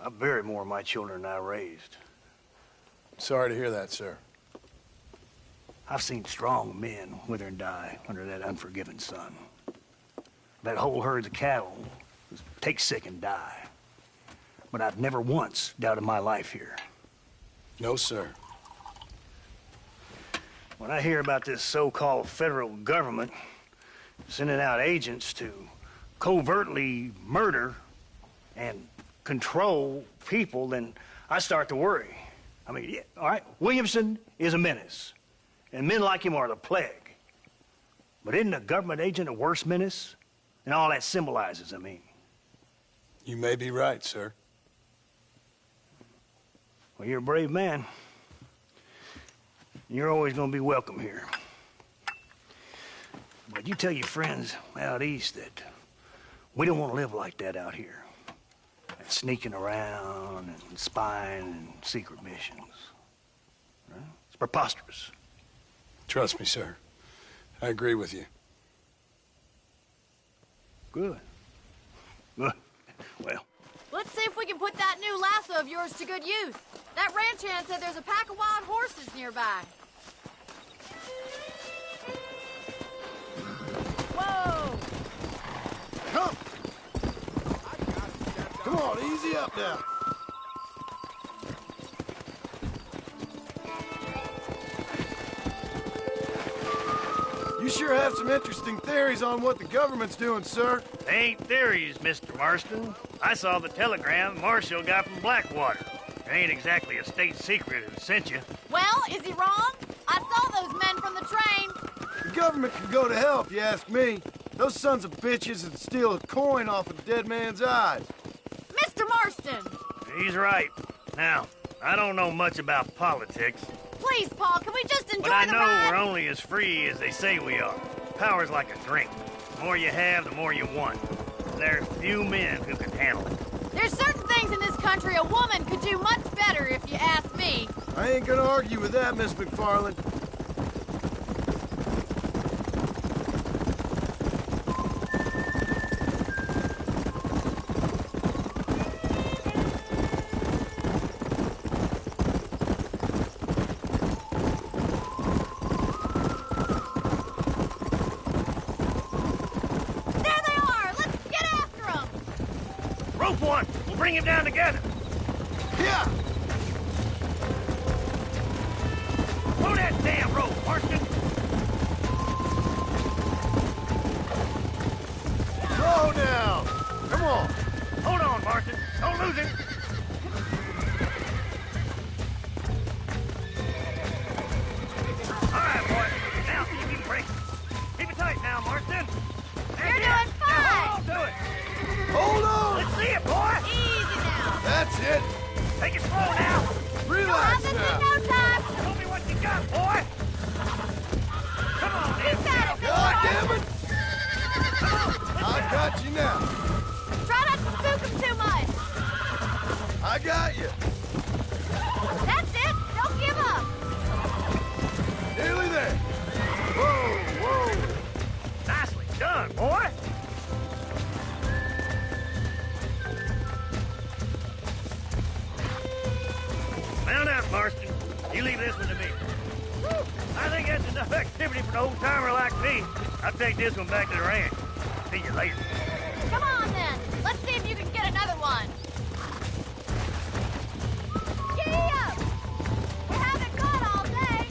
I buried more of my children than I raised. Sorry to hear that, sir. I've seen strong men wither and die under that unforgiving sun. That whole herds of cattle just take sick and die. But I've never once doubted my life here. No, sir. When I hear about this so-called federal government sending out agents to covertly murder and control people, then I start to worry. I mean, yeah, all right, Williamson is a menace, and men like him are the plague. But isn't a government agent a worse menace? And all that symbolizes, I mean. You may be right, sir. Well, you're a brave man. You're always going to be welcome here. But you tell your friends out east that we don't want to live like that out here. sneaking around and spying and secret missions. Right? It's preposterous. Trust me, sir. I agree with you. Good. Good. Well. Let's see if we can put that new lasso of yours to good use. That ranch hand said there's a pack of wild horses nearby. Whoa! Come! Come on, easy up now. You sure have some interesting theories on what the government's doing, sir. They ain't theories, Mr. Marston. I saw the telegram Marshall got from Blackwater. It ain't exactly a state secret who sent you. Well, is he wrong? I saw those men from the train. The government can go to hell if you ask me. Those sons of bitches would steal a coin off a dead man's eyes. Mr. Marston! He's right. Now, I don't know much about politics. Please, Paul, can we just enjoy But I the know ride? we're only as free as they say we are. Power's like a drink. The more you have, the more you want. There's few men who can handle it. There's certain things in this country a woman could do much better, if you ask me. I ain't gonna argue with that, Miss McFarland. One! We'll bring him down together! Yeah! Pull that damn rope, Marston! Slow down! Come on! Hold on, Marston! Don't lose it! All right, boy. Now see if you can break it. Keep it tight now, Marston. You're doing fine! Now hold on to it! Hold on! Let's see it, boy! Easy now! That's it! Take it slow now! Relax You'll have now! this in no time! Show me what you got, boy! Come on, You got it, God Mr. damn it! I got you now! Try not to spook him too much! I got you! That's it! Don't give up! Nearly there! Whoa, whoa! Nicely done, boy! Mount out, Marston. You leave this one to me. I think that's enough activity for an old-timer like me. I'll take this one back to the ranch. See you later. Come on, then. Let's see if you can get another one. Giddy up! We haven't gone all day.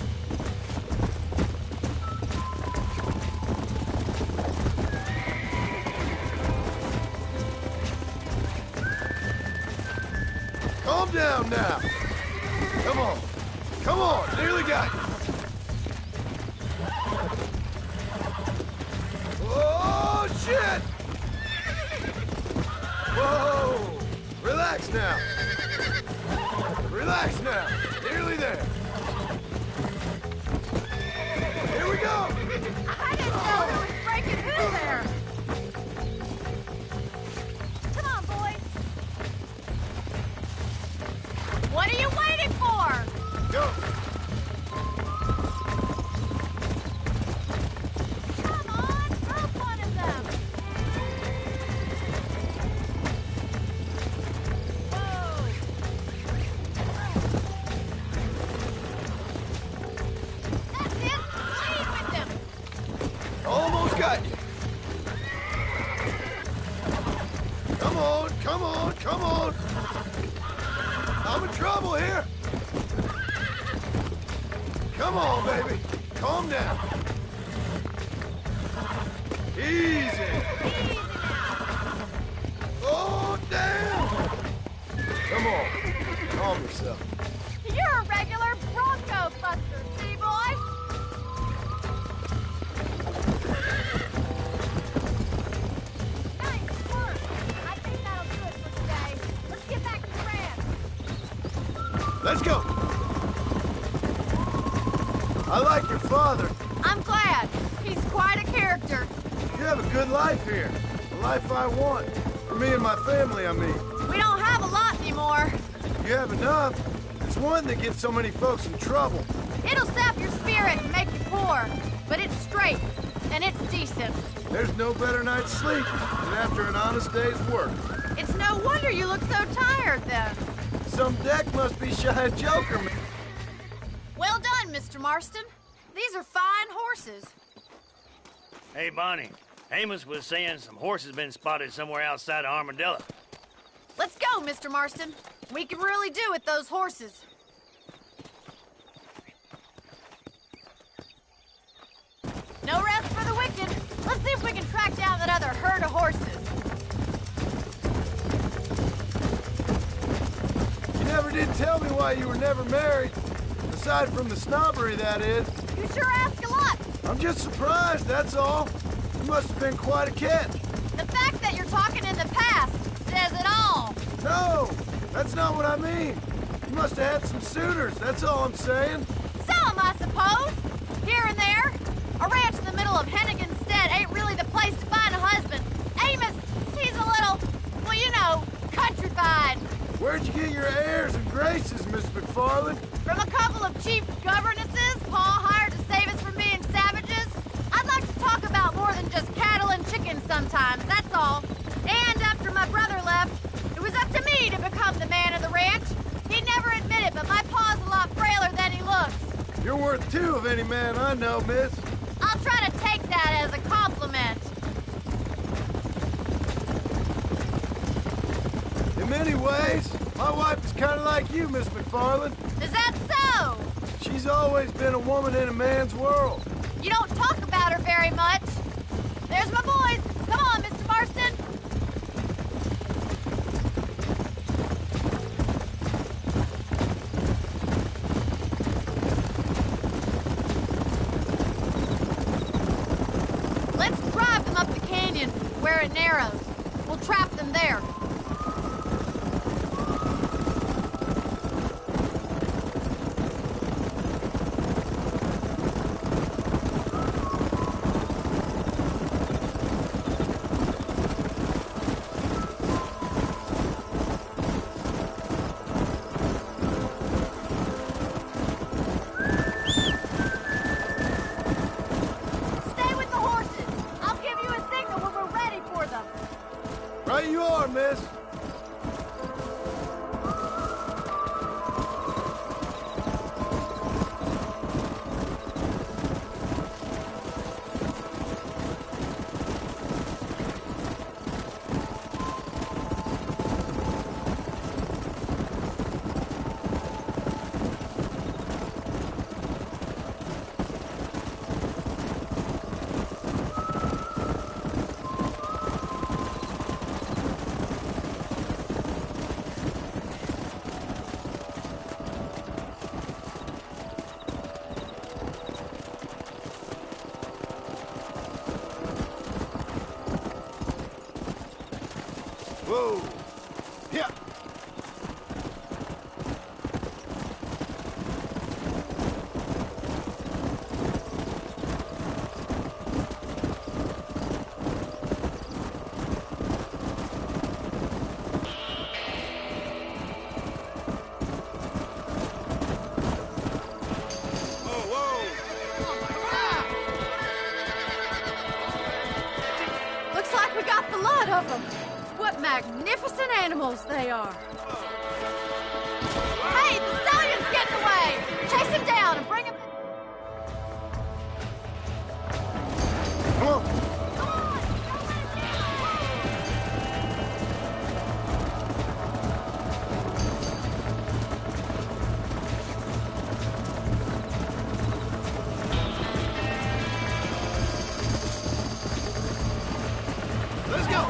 Calm down now! Come on! Come on! Nearly got you! Oh, shit! Whoa! Relax now! Relax now! Nearly there! Here we go! I didn't know there was breaking through there. Come on, boys. What are you waiting for? Go! Come on, rope one of them. Whoa. That's it. Lead with them. Almost got you! Come on, come on, come on! I'm in trouble here! Come on, baby! Calm down! Easy! Easy now. Oh, damn! Come on, calm yourself. You're a regular Bronco buster, see, boy? Nice work. I think that'll do it for today. Let's get back to the ranch. Let's go! I like your father. I'm glad. He's quite a character. You have a good life here. The life I want. For me and my family, I mean. We don't have more. You have enough? It's one that gets so many folks in trouble. It'll sap your spirit and make you poor. But it's straight, and it's decent. There's no better night's sleep than after an honest day's work. It's no wonder you look so tired, then. Some deck must be shy of Joker, man. Well done, Mr. Marston. These are fine horses. Hey, Bonnie. Amos was saying some horses been spotted somewhere outside of Armadillo. Let's go, Mr. Marston. We can really do with those horses. No rest for the wicked. Let's see if we can track down that other herd of horses. You never did tell me why you were never married. Aside from the snobbery, that is. You sure ask a lot. I'm just surprised, that's all. You must have been quite a catch. The fact that you're talking in the past says it all. No, that's not what I mean. You must have had some suitors, that's all I'm saying. Some, I suppose. Here and there. A ranch in the middle of Hennigan's Stead ain't really the place to find a husband. Amos, he's a little, well, you know, countrified. Where'd you get your airs and graces, Miss McFarland? From a couple of cheap governesses Pa hired to save us from being savages. I'd like to talk about more than just cattle and chickens sometimes, that's all. And after my brother left, it was up to me to become the man of the ranch. He'd never admit it, but my pa's a lot frailer than he looks. You're worth two of any man I know, miss. I'll try to take that as a compliment. In many ways, my wife is kind of like you, Miss McFarland. Is that so? She's always been a woman in a man's world. You don't talk about her very much. There's my boys. Come on, Mr. Marston. Let's drive them up the canyon where it narrows. We'll trap them there. Stay with the horses. I'll give you a signal when we're ready for them. Right you are, miss. Whoa. Yeah. Looks like we got the lot of them. What magnificent animals they are. Hey, the stallion's getting away! Chase him down and bring him... Come on. Let's go.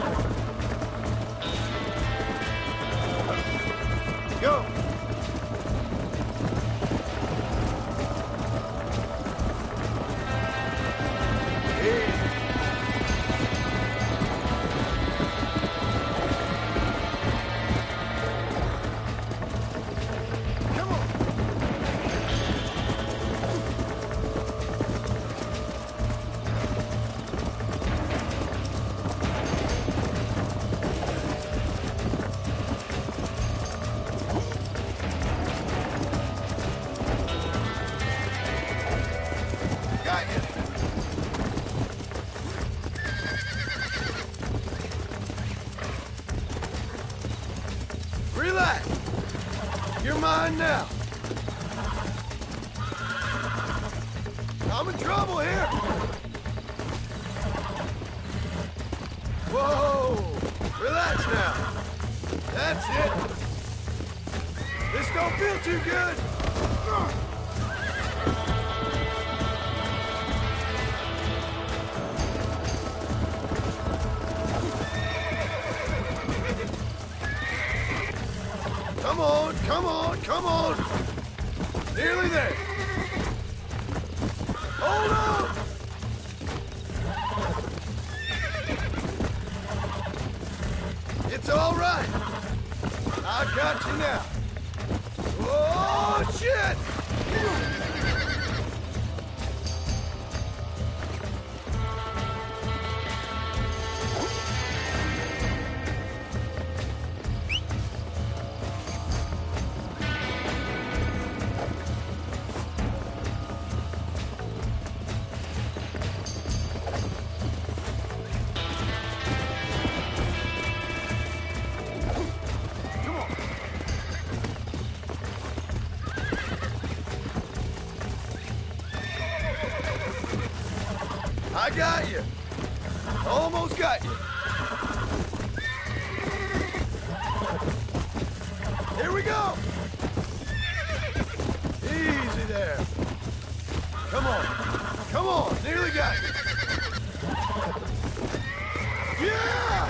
in now. I'm in trouble here. Whoa! Relax now. That's it. This don't feel too good. Come on, come on, come on. Nearly there. Hold on. It's all right. I got you now. Oh, shit! I got you. Almost got you. Here we go. Easy there. Come on. Come on. Nearly got you. Yeah!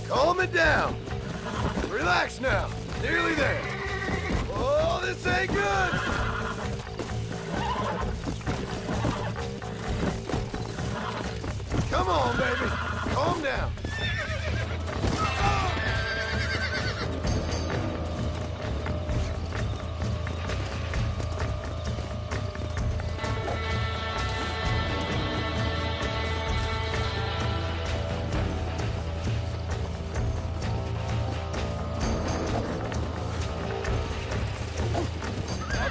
Calm it down. Relax now. Nearly there. Oh, this ain't good. Come on, baby. Calm down.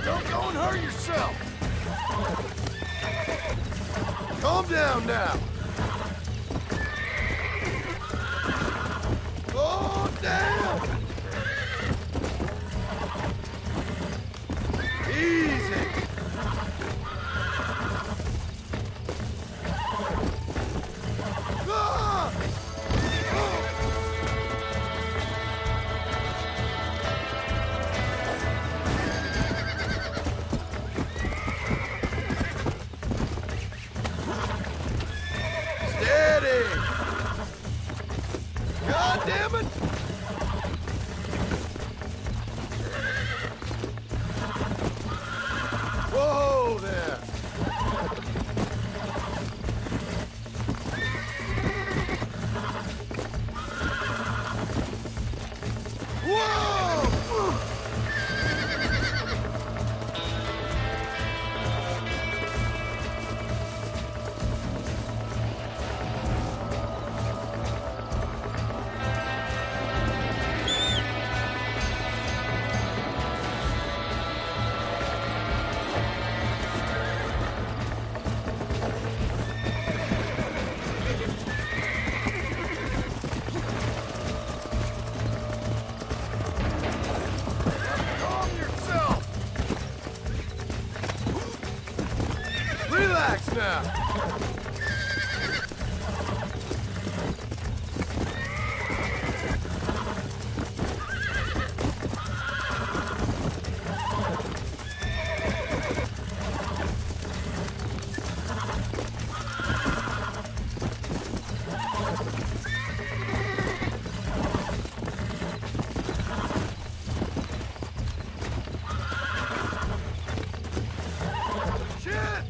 Don't go and hurt yourself. Calm down now. Oh, damn. Easy. Ah! Steady! God damn it! Whoa there! Whoa! Calm yourself! Relax now! Shit!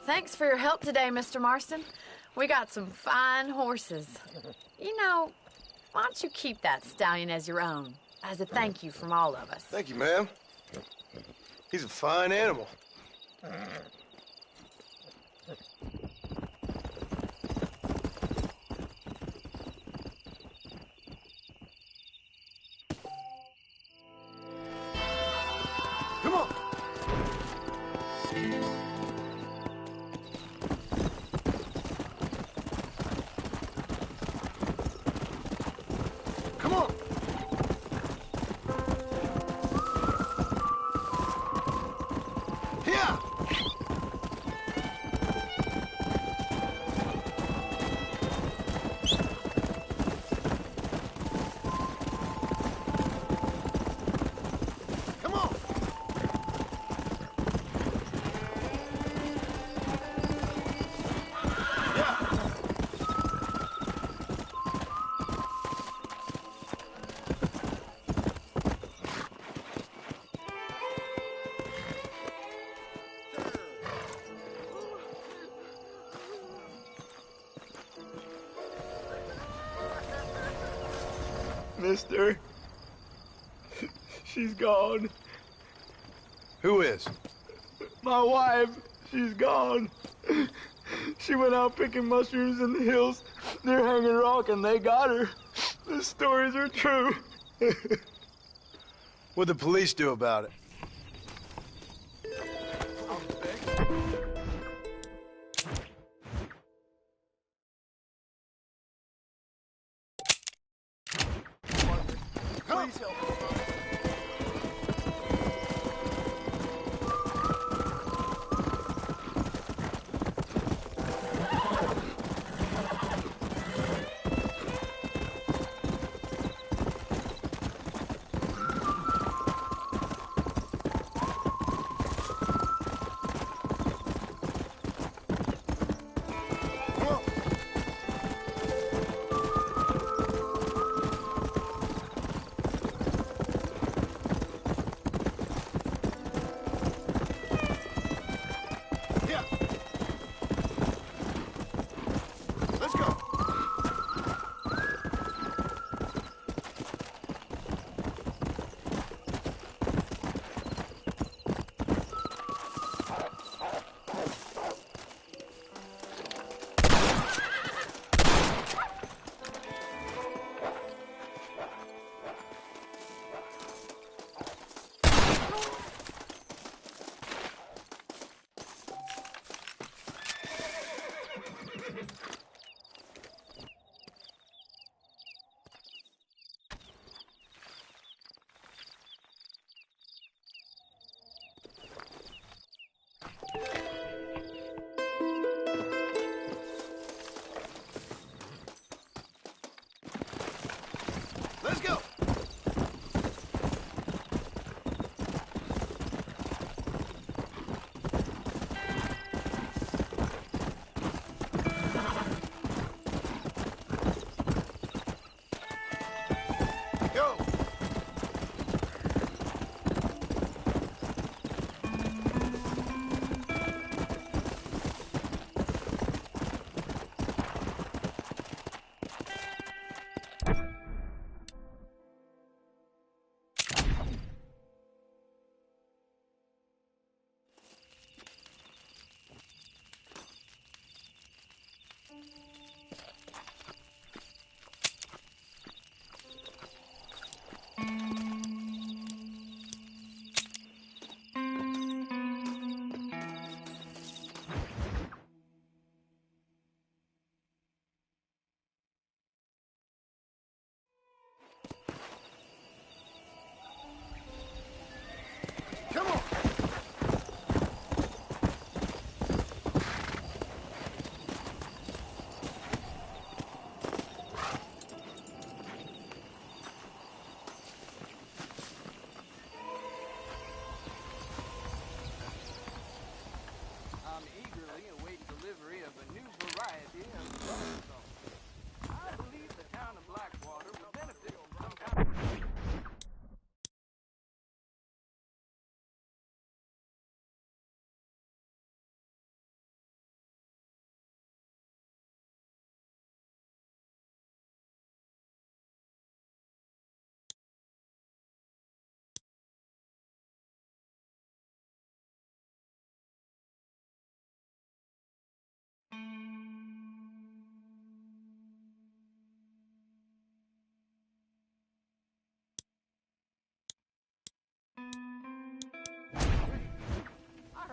Thanks for your help today, Mr. Marston. We got some fine horses. You know, why don't you keep that stallion as your own, as a thank you from all of us? Thank you, ma'am. He's a fine animal. Come on. Come on. Here. Come on. Yeah. Mister, she's gone. Who is? My wife, she's gone. She went out picking mushrooms in the hills near Hanging Rock, and they got her. The stories are true. What'd the police do about it? Please help us. Let's go. Let's go. Go. Come on.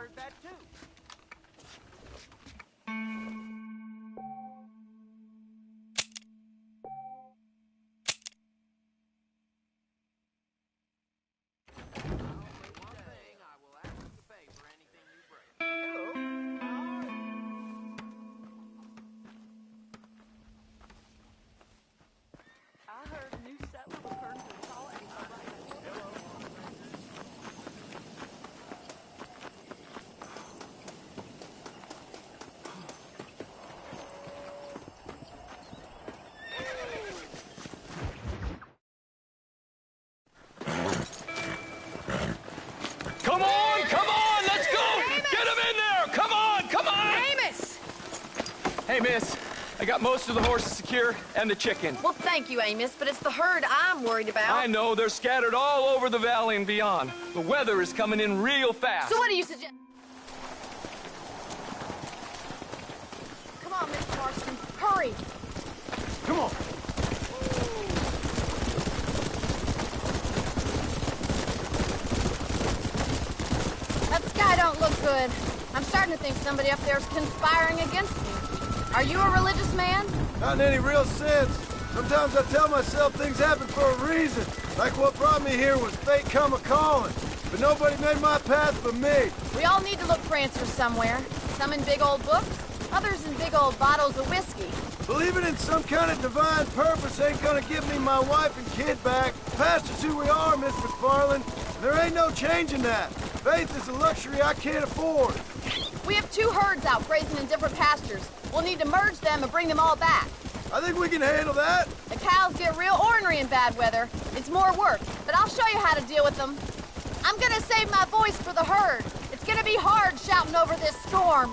heard that too. I heard a new settler was turned to a solid. Come on, let's go! Get him in there! Come on! Amos! Hey, miss, I got most of the horses secure and the chicken. Well, thank you, Amos, but it's the herd I'm worried about. I know, they're scattered all over the valley and beyond. The weather is coming in real fast. So what do you suggest? Come on, Mr. Marston, hurry! Come on. That sky don't look good. I'm starting to think somebody up there is conspiring against me. Are you a religious man? Not in any real sense. Sometimes I tell myself things happen for a reason. Like what brought me here was fate come a-calling. But nobody made my path but me. We all need to look for answers somewhere. Some in big old books, others in big old bottles of whiskey. Believing in some kind of divine purpose ain't gonna give me my wife and kid back. Past is who we are, Miss McFarland. There ain't no changing that. Faith is a luxury I can't afford. We have 2 herds out grazing in different pastures. We'll need to merge them and bring them all back. I think we can handle that. The cows get real ornery in bad weather. It's more work, but I'll show you how to deal with them. I'm gonna save my voice for the herd. It's gonna be hard shouting over this storm.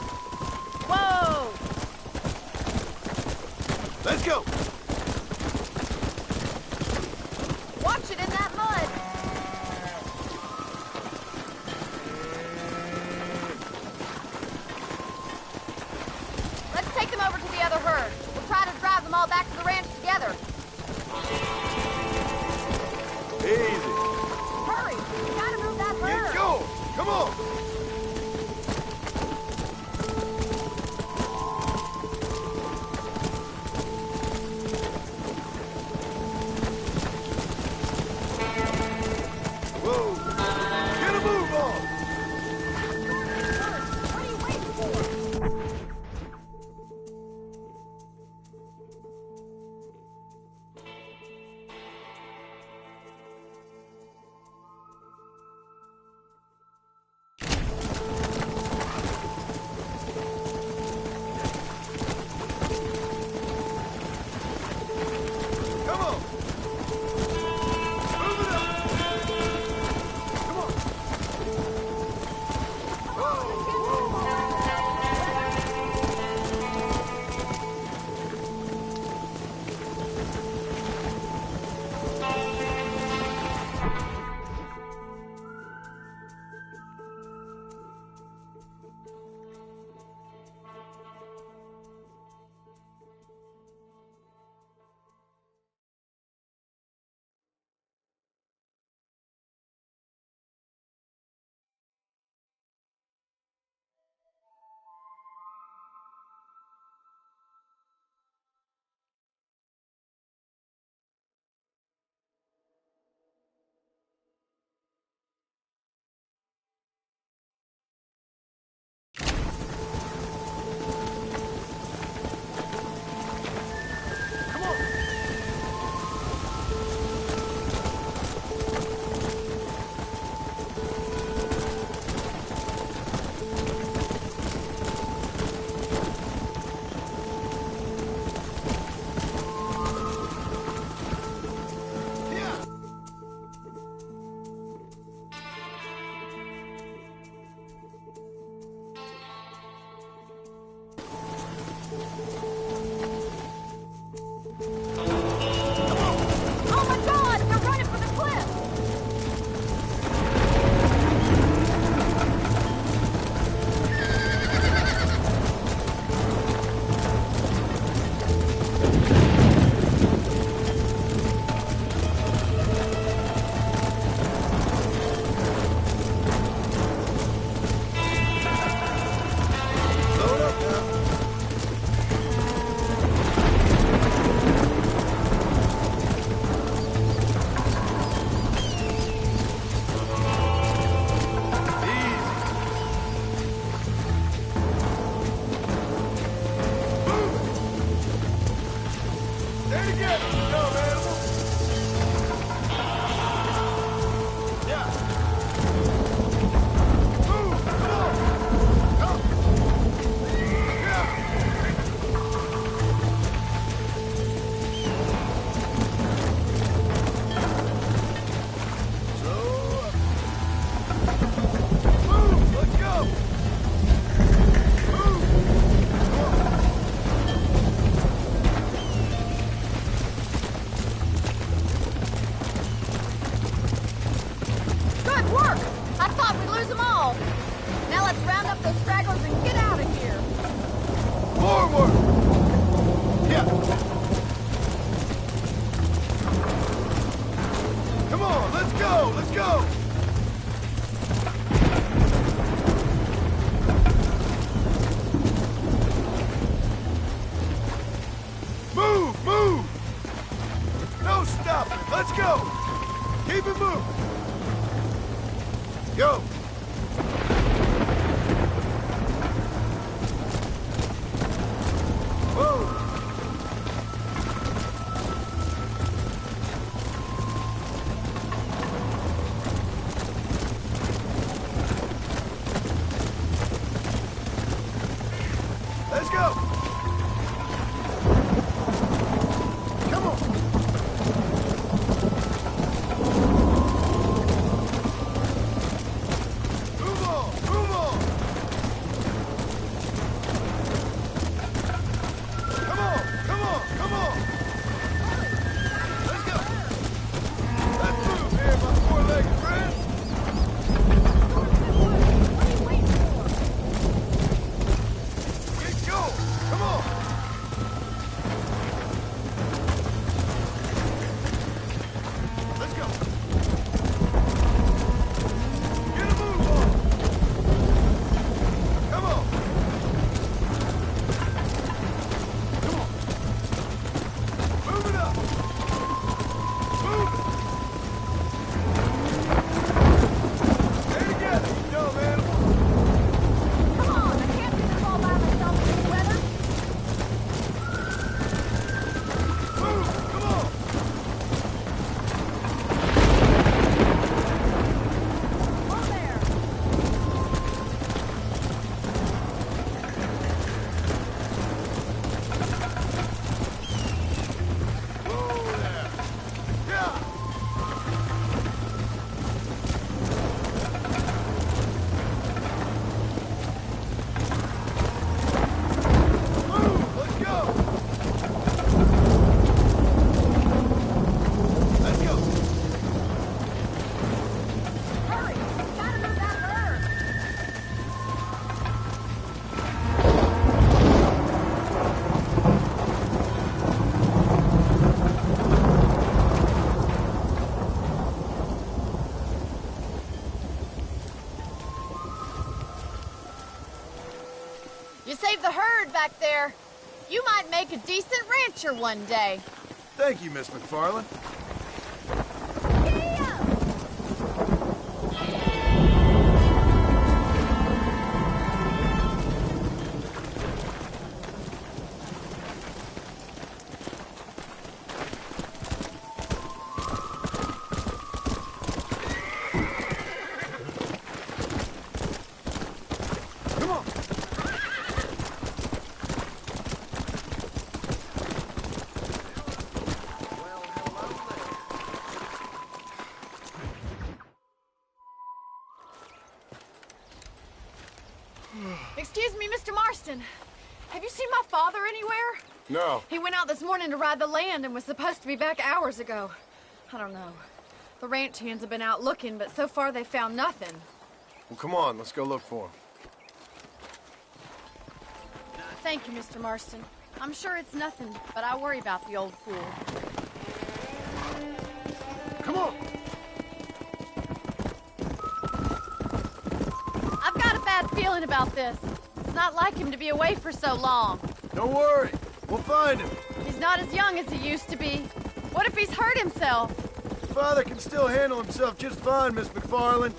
Whoa! Let's go. Watch it in that mud. Let's take them over to the other herd. We'll try to drive them all back to the ranch together. Easy. Hurry! We gotta move that herd. Get going. Come on. stragglers and get out of here. Forward! Yeah. Come on, let's go, let's go! Move, move! No stopping, let's go! Keep it moving! Go! Whoa! Let's go! Come on! Move on! Move on! Come on! Come on! Come on! Let's go! Let's move here, my four-legged friend! Get going! Come on! Let's go! Get a move on! Come on! Come on! Move it up! Move it! Stay together, you dumb animal! Come on, I can't do this all by myself in this weather. Move! Come on! Hold there. Whoa there! Yeah! Move! Let's go! Let's go! Hurry, gotta move that herd. You saved the herd back there. You might make a decent rancher one day. Thank you, Miss McFarland. Come on! Excuse me, Mr. Marston. Have you seen my father anywhere? No. He went out this morning to ride the land and was supposed to be back hours ago. I don't know. The ranch hands have been out looking, but so far they found nothing. Well, come on, let's go look for him. Thank you, Mr. Marston. I'm sure it's nothing, but I worry about the old fool. Come on! I've got a bad feeling about this. It's not like him to be away for so long. Don't worry, we'll find him. He's not as young as he used to be. What if he's hurt himself? Father can still handle himself just fine, Miss McFarland.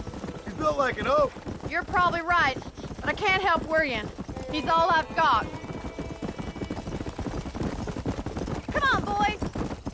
He's built like an oak. You're probably right, but I can't help worrying. He's all I've got. Come on, boys.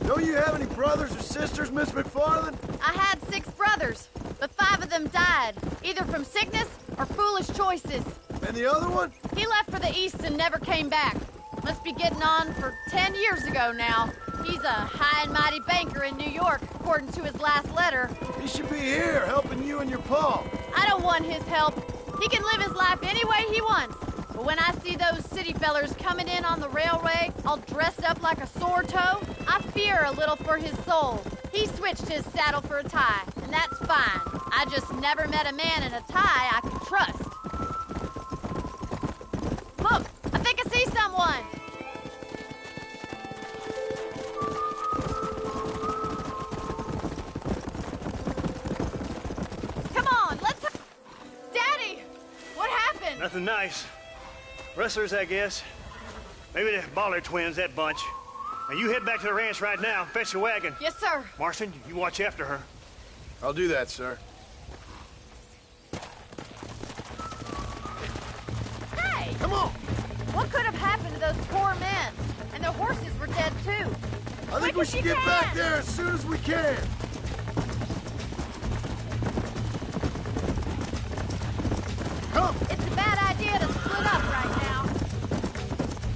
Don't you have any brothers or sisters, Miss McFarland? I had 6 brothers, but 5 of them died, either from sickness or foolish choices. And the other one? He left for the east and never came back. Must be getting on for 10 years ago now. He's a high and mighty banker in New York, according to his last letter. He should be here, helping you and your pa. I don't want his help. He can live his life any way he wants. But when I see those city fellers coming in on the railway, all dressed up like a sore toe, I fear a little for his soul. He switched his saddle for a tie, and that's fine. I just never met a man in a tie I could trust. nothing nice. Rustlers, I guess. Maybe the Baller twins, that bunch. Now you head back to the ranch right now and fetch a wagon. Yes, sir. Marston, you watch after her. I'll do that, sir. Hey! Come on! What could have happened to those poor men? And their horses were dead, too. I think we should get back there as soon as we can. Come! It's a bad idea to split up right now.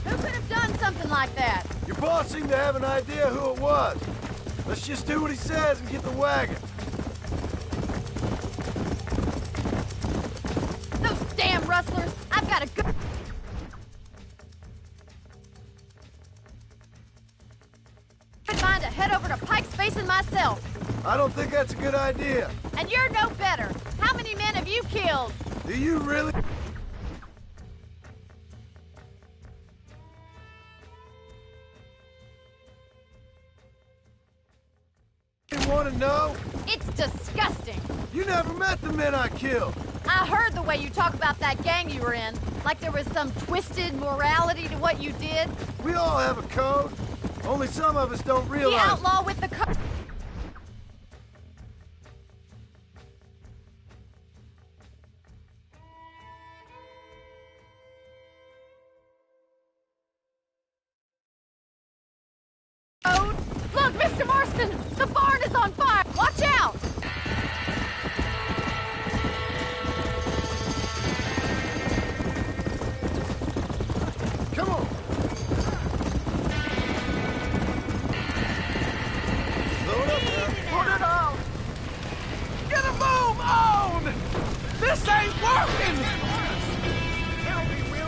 Who could have done something like that? Your boss seemed to have an idea who it was. Let's just do what he says and get the wagon. Those damn rustlers! I've got a good... mind to head over to Pike's Basin myself. I don't think that's a good idea. And you're no better. How many men have you killed? Do you really? You want to know? It's disgusting. You never met the men I killed. I heard the way you talk about that gang you were in. Like there was some twisted morality to what you did. We all have a code. Only some of us don't realize. The outlaw with the code. Look, Mr. Marston! The barn is on fire! Watch out! Come on! Load up now. Put it on! Get a move on! This ain't working!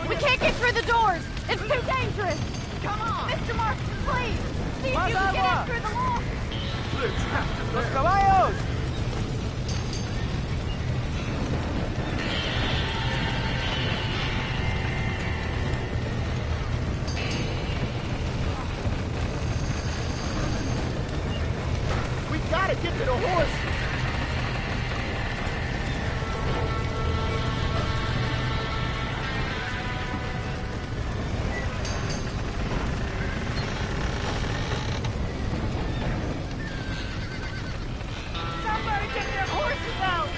We can't get through the doors! It's too dangerous! Come on! Mr. Marston, please! See if you can get in through the wall! ¡Los caballos! We gotta get to the horse! Somebody get their horses out!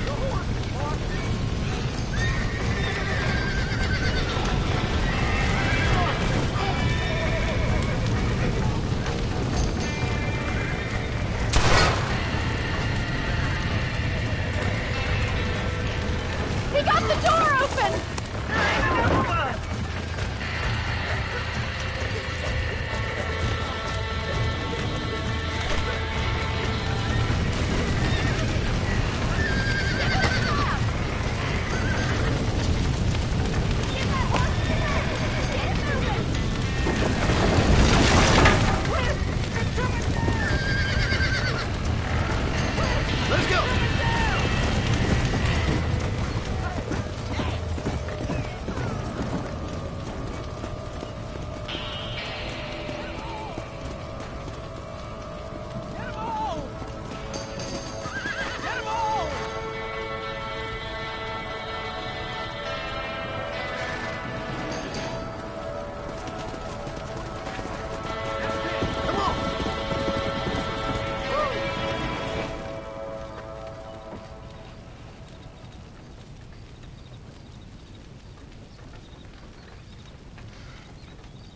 The horses, Marston! He got the door open! Let's go!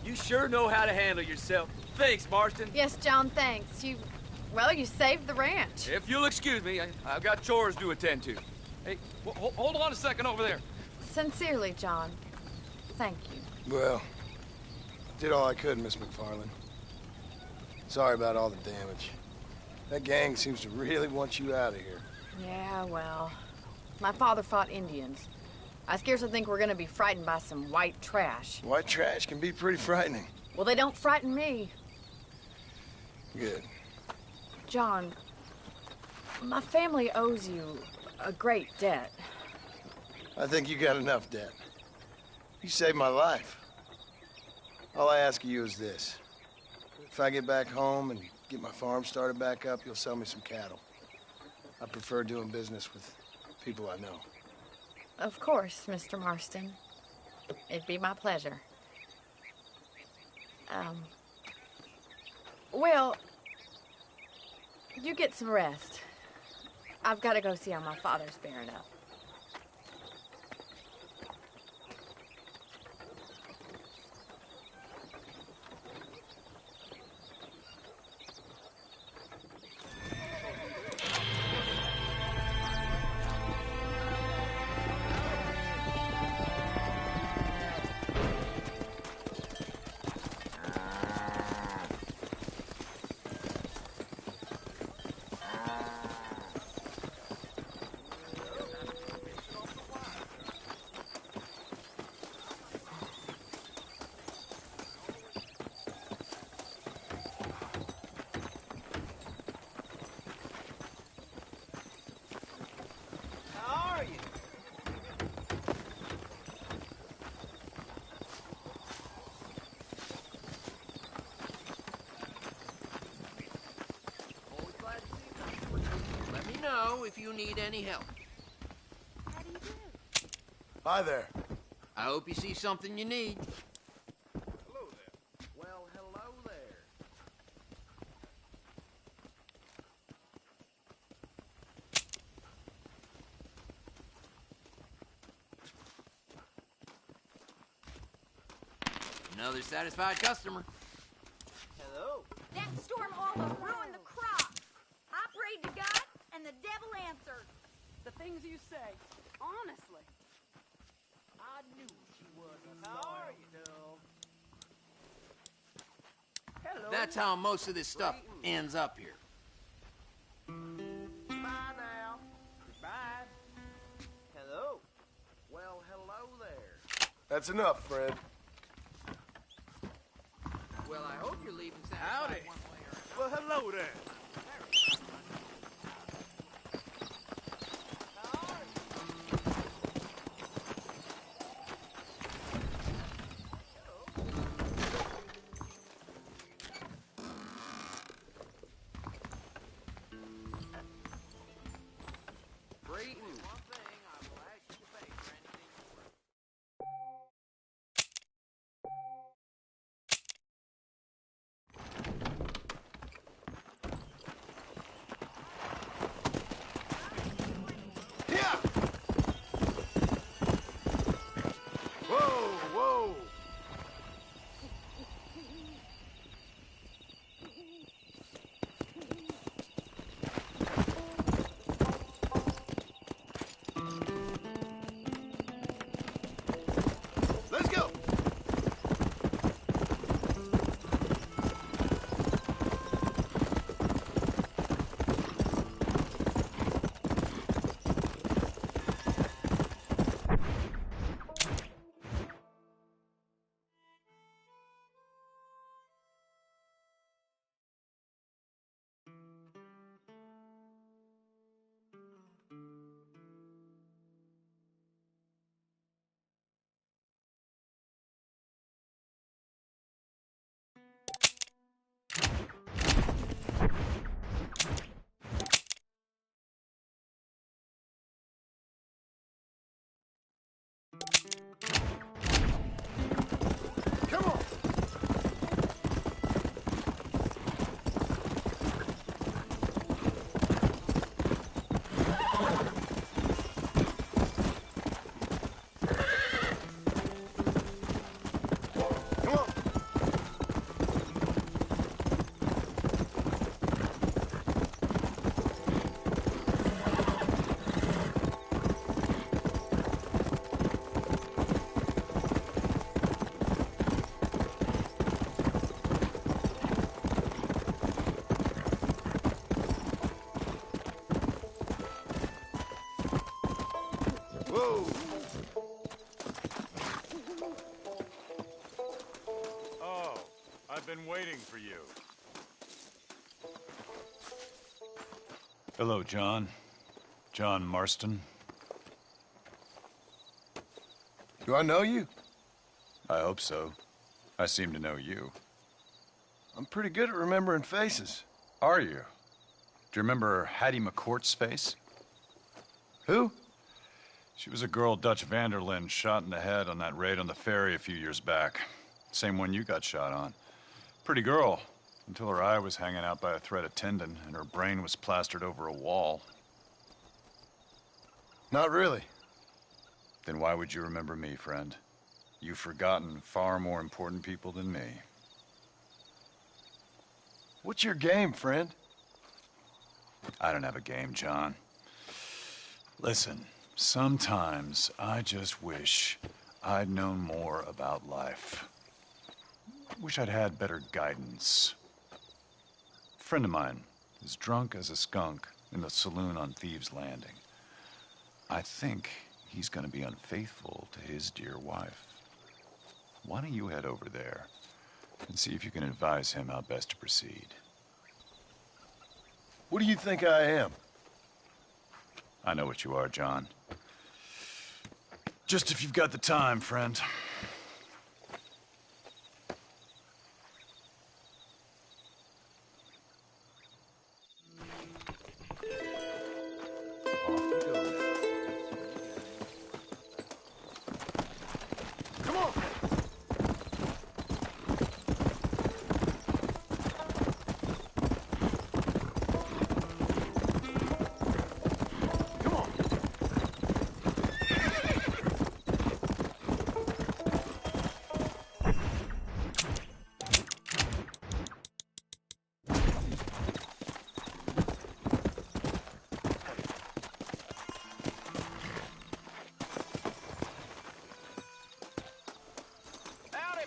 You sure know how to handle yourself. Thanks, Marston. Yes, John, thanks. Well, you saved the ranch. If you'll excuse me, I've got chores to attend to. Hey, hold on a second over there. Sincerely, John. Thank you. Well, I did all I could, Miss McFarland. Sorry about all the damage. That gang seems to really want you out of here. Yeah, well, my father fought Indians. I scarcely think we're gonna be frightened by some white trash. White trash can be pretty frightening. Well, they don't frighten me. Good. John, my family owes you a great debt. I think you got enough debt. You saved my life. All I ask of you is this. If I get back home and get my farm started back up, you'll sell me some cattle. I I prefer doing business with people I know. Of course, Mr. Marston. It'd be my pleasure. Well, you get some rest. I've got to go see how my father's bearing up. If you need any help. How do you do? Hi there. I hope you see something you need. Hello there. Well, hello there. Another satisfied customer. Hello. That storm all ruined the crops. I prayed to God, and the devil answered. The things you say, honestly. I knew she was a How are you, Bill? Hello. That's how most of this stuff ends up here. Bye now. Goodbye. Hello. Well, hello there. That's enough, Fred. Well, I hope you're leaving satisfied Howdy. one way or another. Well, hello there. Whoa! Oh, I've been waiting for you. Hello, John. John Marston. Do I know you? I hope so. I seem to know you. I'm pretty good at remembering faces. Are you? Do you remember Hattie McCourt's face? Who? She was a girl Dutch Vanderlyn shot in the head on that raid on the ferry a few years back. Same one you got shot on. Pretty girl, until her eye was hanging out by a thread of tendon and her brain was plastered over a wall. Not really. Then why would you remember me, friend? You've forgotten far more important people than me. What's your game, friend? I don't have a game, John. Listen, sometimes I just wish I'd known more about life. Wish I'd had better guidance. A friend of mine is drunk as a skunk in the saloon on Thieves' Landing. I think he's gonna be unfaithful to his dear wife. Why don't you head over there and see if you can advise him how best to proceed? What do you think I am? I know what you are, John. Just if you've got the time, friend.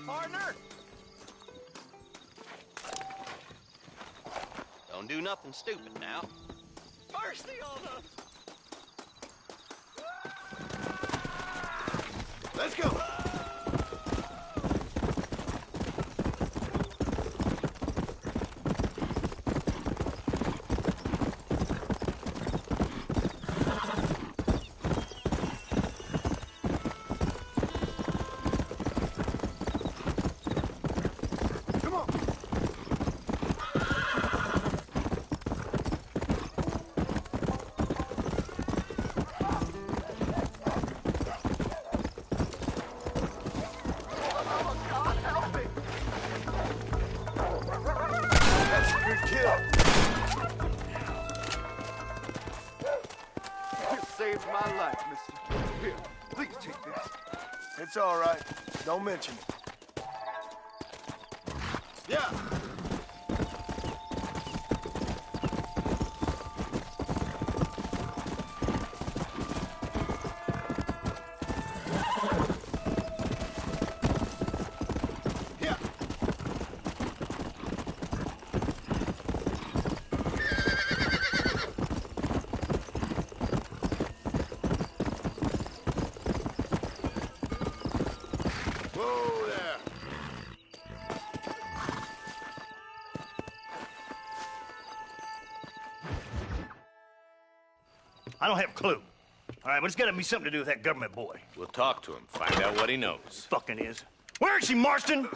Partner! Don't do nothing stupid now. Mercy on us! Let's go! Saved my life, mister. Here, please take this. It's all right. Don't mention it. Yeah. I don't have a clue. All right, but it's got to be something to do with that government boy. We'll talk to him, find out what he knows. Fucking is. Where is she, Marston?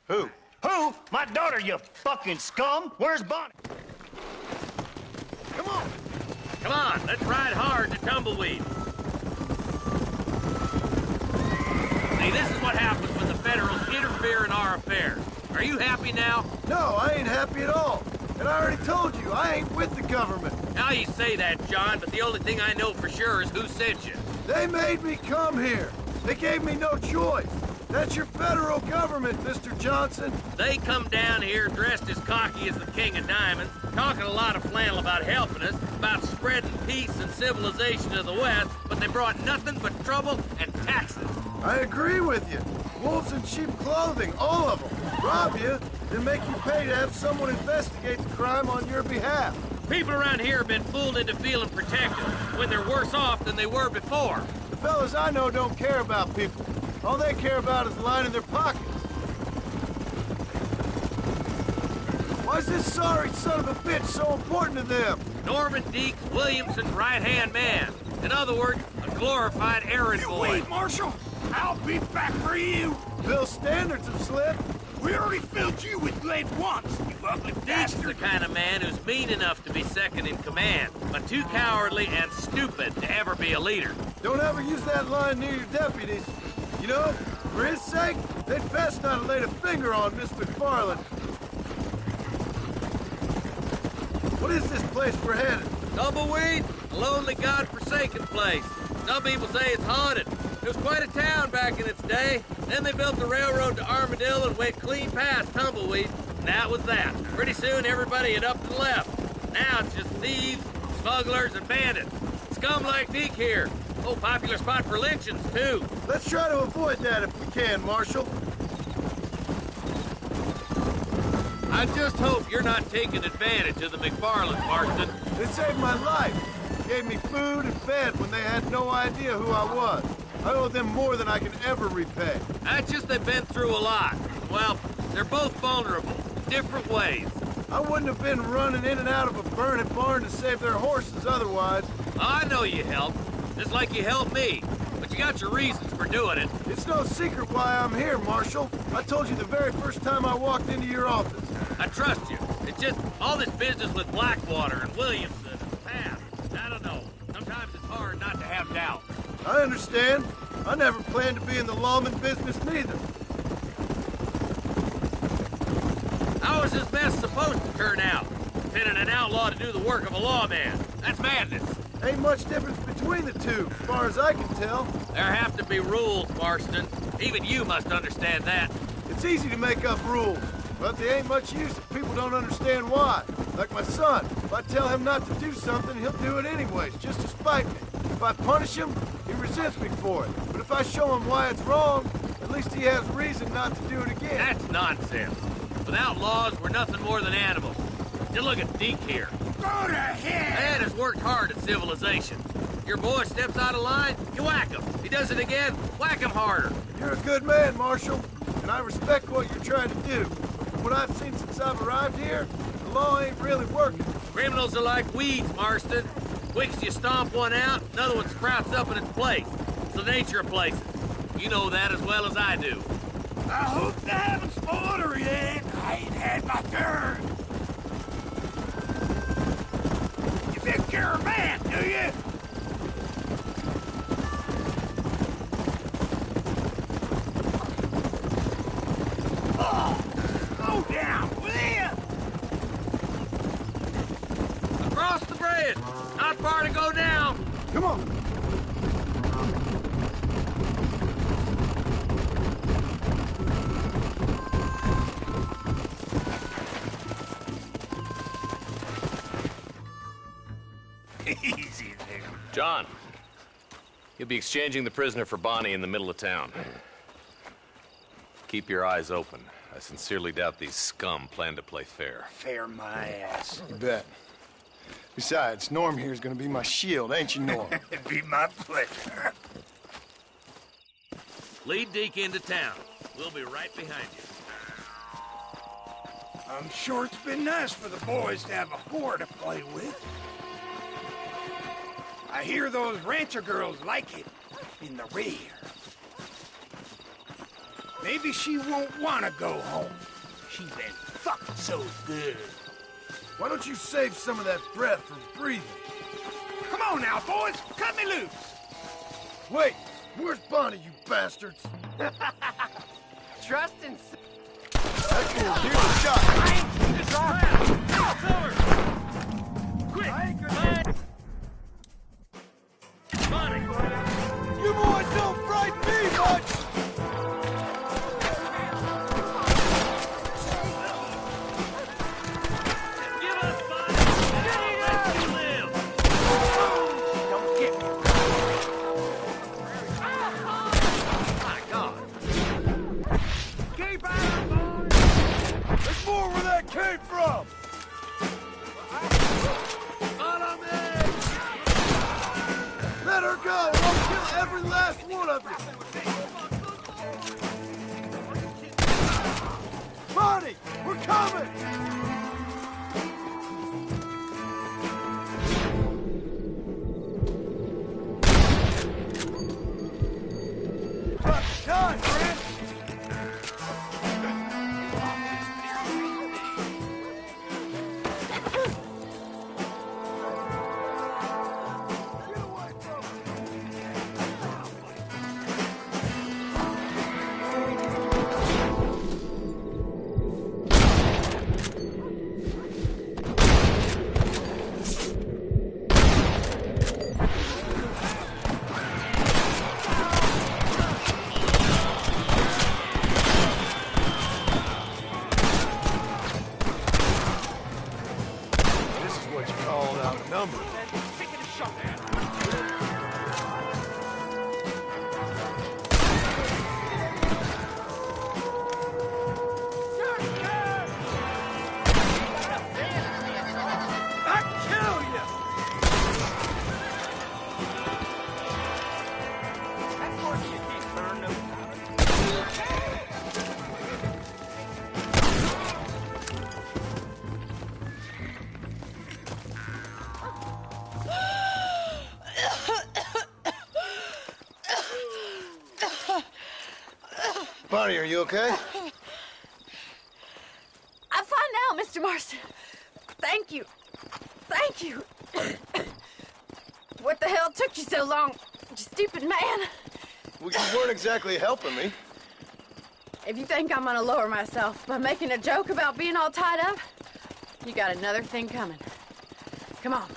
Who? Who? My daughter, you fucking scum. Where's Bonnie? Come on. Come on, let's ride hard to Tumbleweed. See, this is what happens when the Federals interfere in our affairs. Are you happy now? No, I ain't happy at all. And I already told you, I ain't with the government. Now you say that, John, but the only thing I know for sure is who sent you. They made me come here. They gave me no choice. That's your federal government, Mr. Johnson. They come down here dressed as cocky as the King of Diamonds, talking a lot of flannel about helping us, about spreading peace and civilization to the West, but they brought nothing but trouble and taxes. I agree with you. Wolves in sheep clothing, all of them. Rob you, then make you pay to have someone investigate the crime on your behalf. People around here have been fooled into feeling protected when they're worse off than they were before. The fellas I know don't care about people. All they care about is lining their pockets. Why's this sorry son of a bitch so important to them? Norman Deeks Williamson's right-hand man. In other words, a glorified errand boy. Wait, Marshal! I'll be back for you! Bill's standards have slipped. We already filled you with lead once, you ugly bastard! Deke's the kind of man who's mean enough to be second in command, but too cowardly and stupid to ever be a leader. Don't ever use that line near your deputies. You know, for his sake, they'd best not have laid a finger on Miss McFarland. What is this place we're headed? Tumbleweed? A lonely, god-forsaken place. Some people say it's haunted. It was quite a town back in its day. Then they built the railroad to Armadillo and went clean past Tumbleweed. And that was that. Pretty soon, everybody had up and left. Now it's just thieves, smugglers, and bandits. Scum like Deke here. Oh, popular spot for lynchings, too. Let's try to avoid that if we can, Marshal. I just hope you're not taking advantage of the McFarlands, Marston. They saved my life. Gave me food and bed when they had no idea who I was. I owe them more than I can ever repay. That's just they've been through a lot. Well, they're both vulnerable, in different ways. I wouldn't have been running in and out of a burning barn to save their horses otherwise. I know you helped, just like you helped me. But you got your reasons for doing it. It's no secret why I'm here, Marshal. I told you the very first time I walked into your office. I trust you. It's just all this business with Blackwater and Williamson and Pat. I don't know. Sometimes it's hard not to have doubt. I understand. I never planned to be in the lawman business neither. How was this mess supposed to turn out? Pinning an outlaw to do the work of a lawman. That's madness. Ain't much difference between the two, as far as I can tell. There have to be rules, Marston. Even you must understand that. It's easy to make up rules, but they ain't much use if people don't understand why. Like my son. If I tell him not to do something, he'll do it anyways, just to spite me. If I punish him, he resents me for it. But if I show him why it's wrong, at least he has reason not to do it again. That's nonsense. Without laws, we're nothing more than animals. Just look at Deke here. Go to hell! Man has worked hard at civilization. Your boy steps out of line, you whack him. He does it again, whack him harder. You're a good man, Marshal, and I respect what you're trying to do. But from what I've seen since I've arrived here, the law ain't really working. Criminals are like weeds, Marston. Quick as you stomp one out, another one sprouts up in its place. It's the nature of places. You know that as well as I do. I hope they haven't spoiled her yet. I ain't had my turn. You think you're a man, do you? Oh, go down, will you? Across the bridge. Not far to go now. Come on. Easy there. John, you'll be exchanging the prisoner for Bonnie in the middle of town. Keep your eyes open. I sincerely doubt these scum plan to play fair. Fair my ass. You bet. Besides, Norm here's gonna be my shield, ain't you, Norm? It'd be my pleasure. Lead Deke into town. We'll be right behind you. I'm sure it's been nice for the boys to have a whore to play with. I hear those rancher girls like it in the rear. Maybe she won't want to go home. She's been fucking so good. Why don't you save some of that breath for breathing? Come on now, boys. Cut me loose. Wait, where's Bonnie, you bastards? Trust and... That's cool. Here's a shot. Quick! Bonnie! You boys don't frighten me much! Give us Bonnie! Let you live! Don't get me. My God! Keep at it, boys. There's more where that came from! Follow me! Let her go, or I'll kill every last one of you! Bonnie, we're coming! About time, friend! number. Taking a shot, man. Bonnie, are you okay? I'm fine now, Mr. Marston. Thank you. Thank you. What the hell took you so long, you stupid man? Well, you weren't exactly helping me. If you think I'm gonna lower myself by making a joke about being all tied up, you got another thing coming. Come on.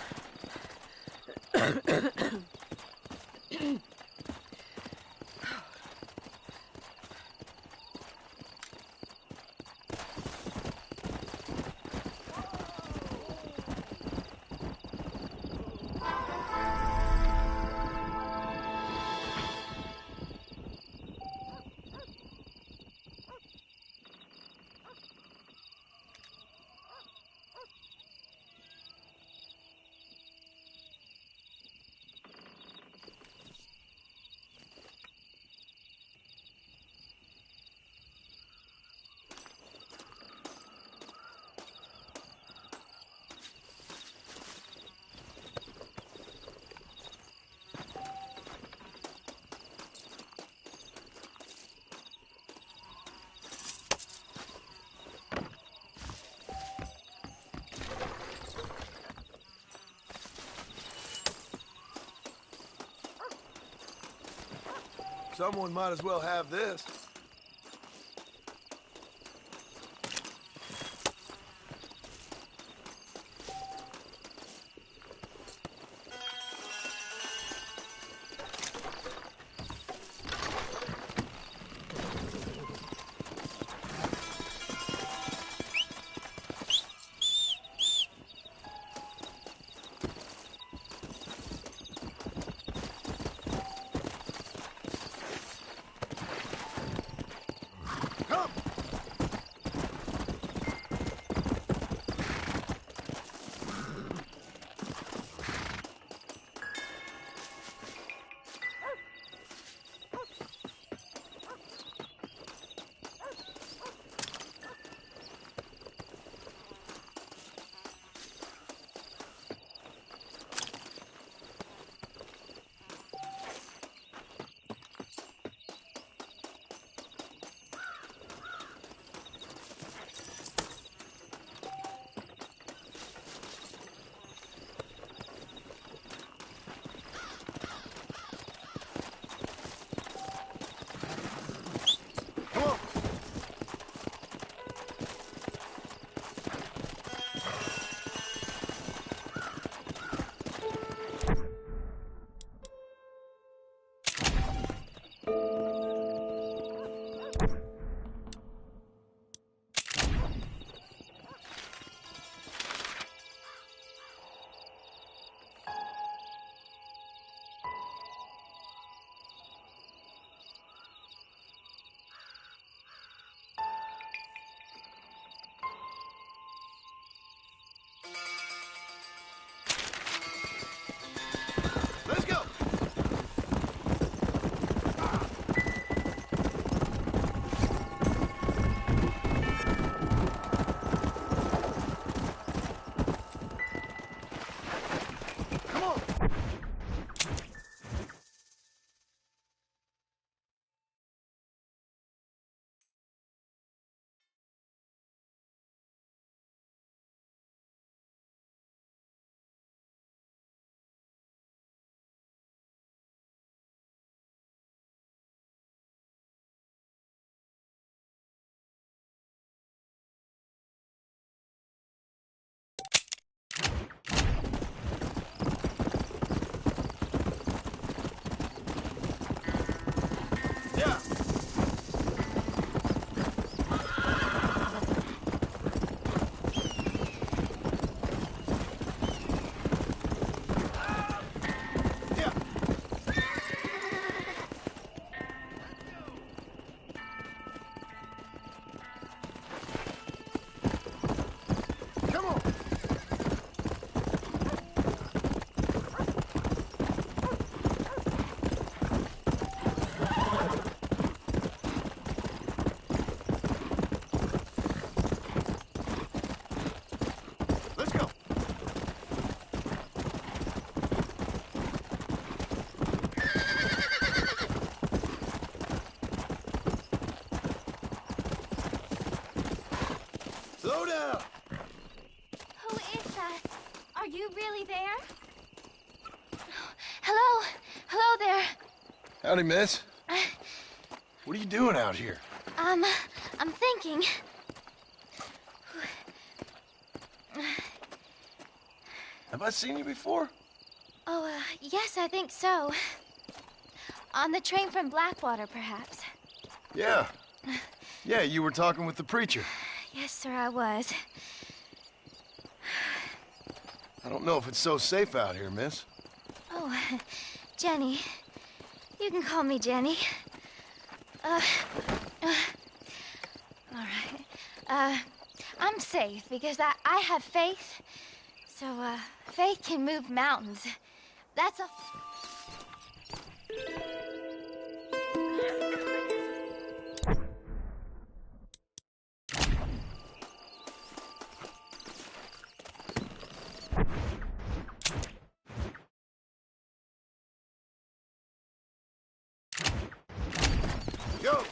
Someone might as well have this. up. Who is that? Are you really there? Hello? Hello there. Howdy, miss. What are you doing out here? I'm thinking. Have I seen you before? Oh, yes, I think so. On the train from Blackwater, perhaps. Yeah. Yeah, you were talking with the preacher. Yes, sir, I was. I don't know if it's so safe out here, miss. Oh, Jenny. You can call me Jenny. All right. I'm safe because I have faith. So, faith can move mountains. That's a... Go!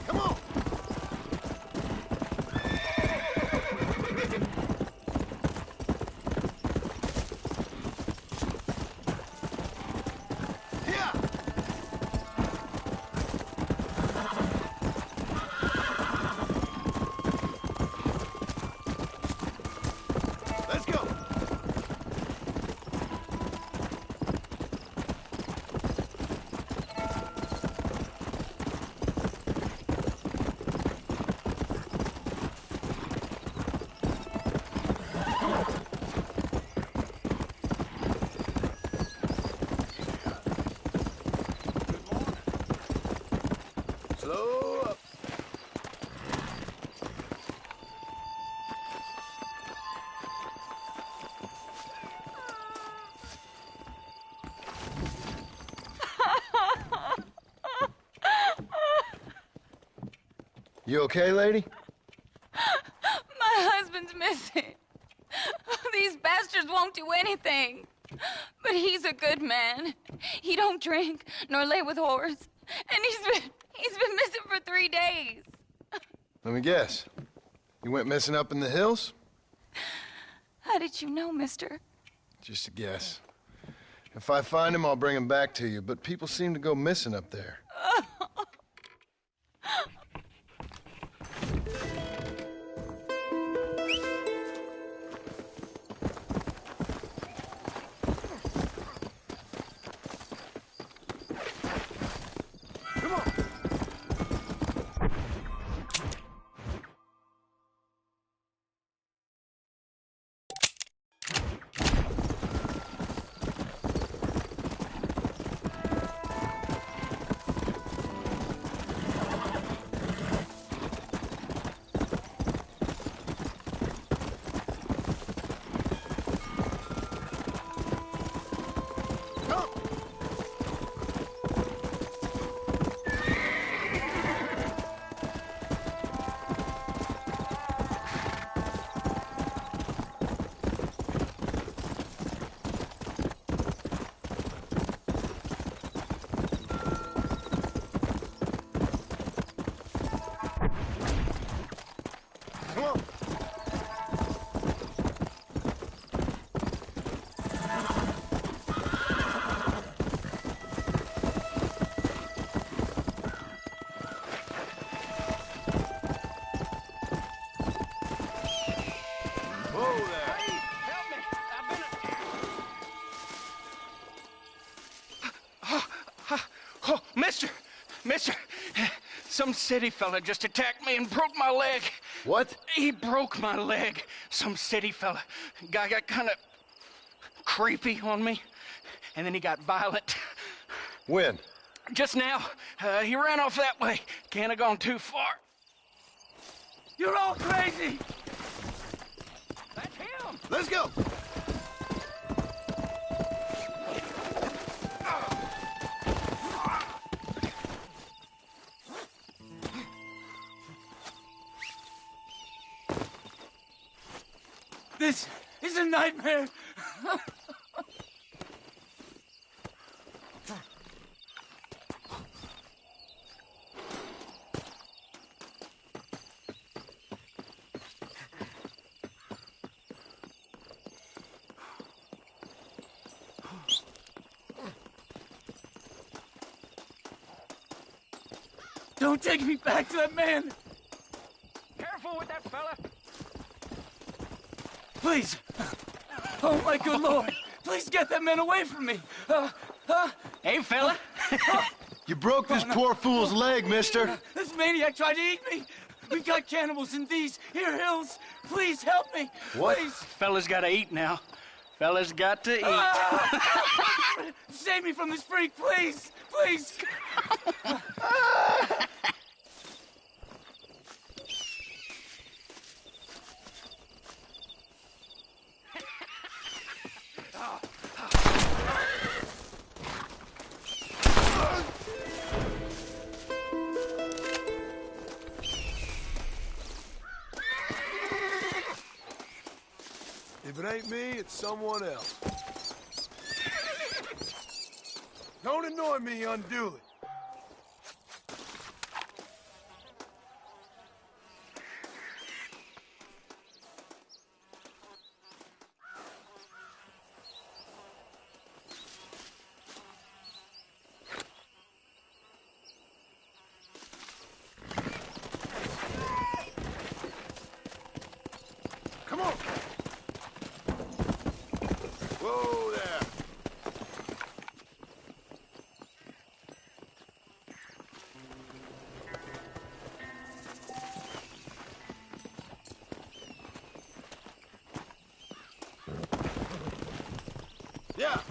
Come on! Yeah! Let's go! Slow up. You okay, lady? My husband's missing. These bastards won't do anything. But he's a good man. He don't drink nor lay with whores. And he's been missing for 3 days. Let me guess. You went missing up in the hills? How did you know, mister? Just a guess. If I find him, I'll bring him back to you, but people seem to go missing up there. Come on! Come on! Whoa there! Help me! Oh, mister, some city fella just attacked me and broke my leg. What? He broke my leg. Some city fella. Guy got kind of creepy on me, and then he got violent. When? Just now. He ran off that way. Can't have gone too far. You're all crazy! That's him! Let's go! This is a nightmare. Don't take me back to that man! Careful with that fella! Please! Oh, my good Lord! Please get that man away from me! Hey, fella! You broke this poor fool's leg, mister. This maniac tried to eat me! We've got cannibals in these here hills! Please help me! What? Please! Fella's gotta eat now. Fella's got to eat. Save me from this freak, please! Please! If it ain't me, it's someone else. Don't annoy me unduly. Come on! Whoa there! Yeah!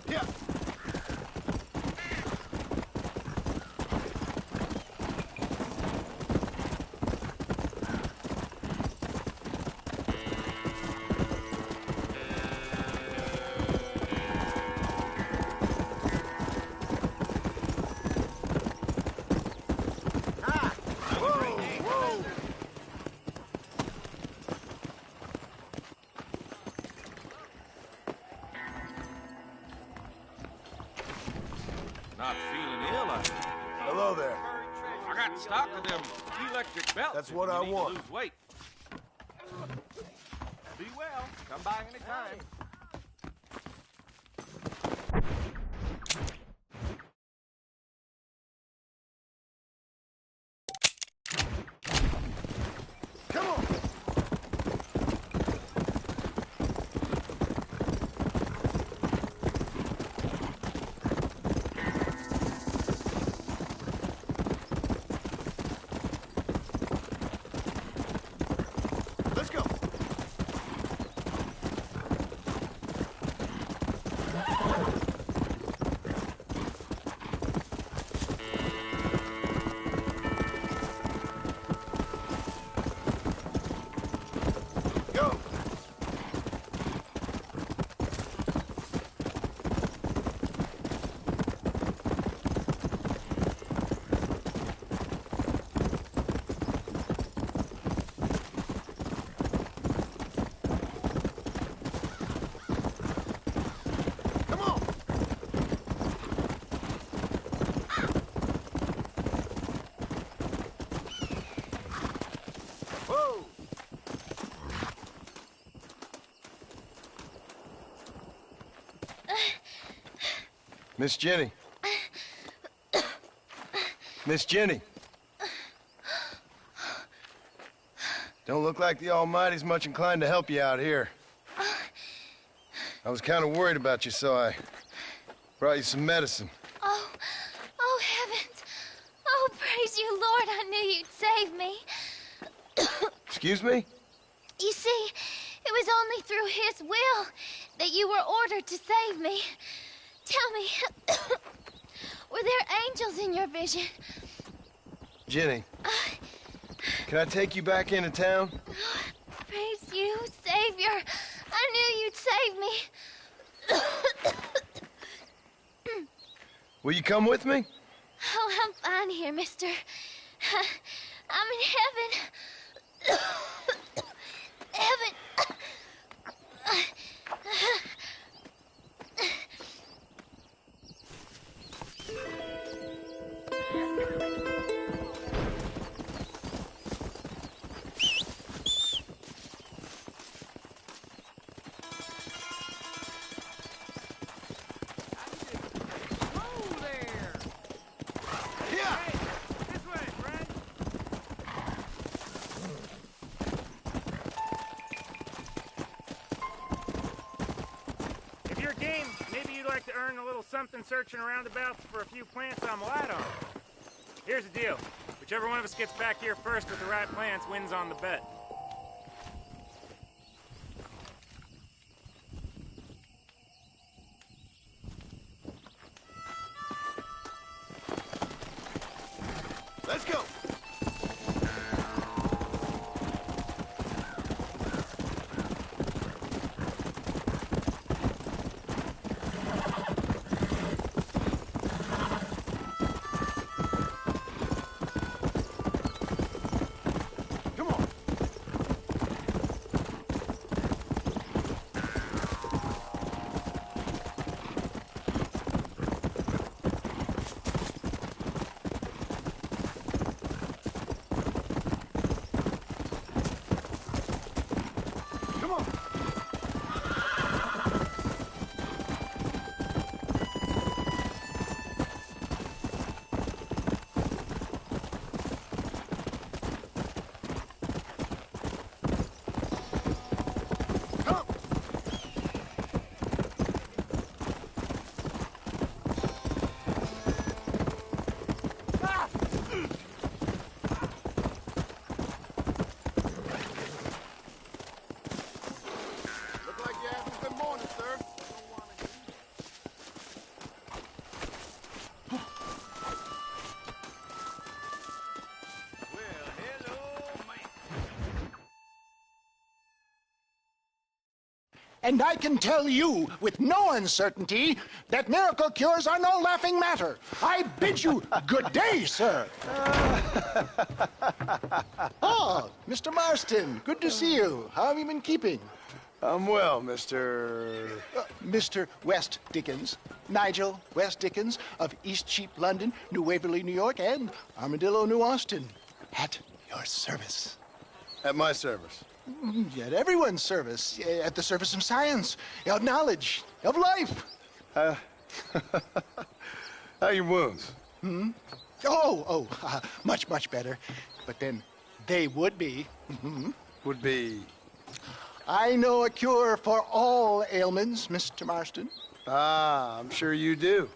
Yeah! Not feeling ill, I think. Hello there. I got stock of them electric belts. That's if what you I need to want. lose weight. Be well. Come by anytime. Come on! Let's go! Go! Come on! Whoa! Miss Jenny. Miss Jenny. Don't look like the Almighty's much inclined to help you out here. I was kind of worried about you, so I brought you some medicine. Oh, heavens. Oh, praise you, Lord. I knew you'd save me. Excuse me? You see, it was only through his will that you were ordered to save me. Tell me, were there angels in your vision? Jenny, Can I take you back into town? Praise you, Savior. I knew you'd save me. Will you come with me? Oh, I'm fine here, mister. I'm in heaven. Heaven. Something searching around about for a few plants I'm light on. Here's the deal. Whichever one of us gets back here first with the right plants wins on the bet. Let's go. And I can tell you with no uncertainty that miracle cures are no laughing matter. I bid you good day, sir. Oh, Mr. Marston, good to see you. How have you been keeping? I'm well, Mr. Mr. West Dickens. Nigel West Dickens of East Cheap, London, New Waverly, New York, and Armadillo, New Austin. At your service. At my service. At everyone's service. At the service of science, of knowledge, of life. How are your wounds? Much, much better. But then they would be. Would be? I know a cure for all ailments, Mr. Marston. Ah, I'm sure you do.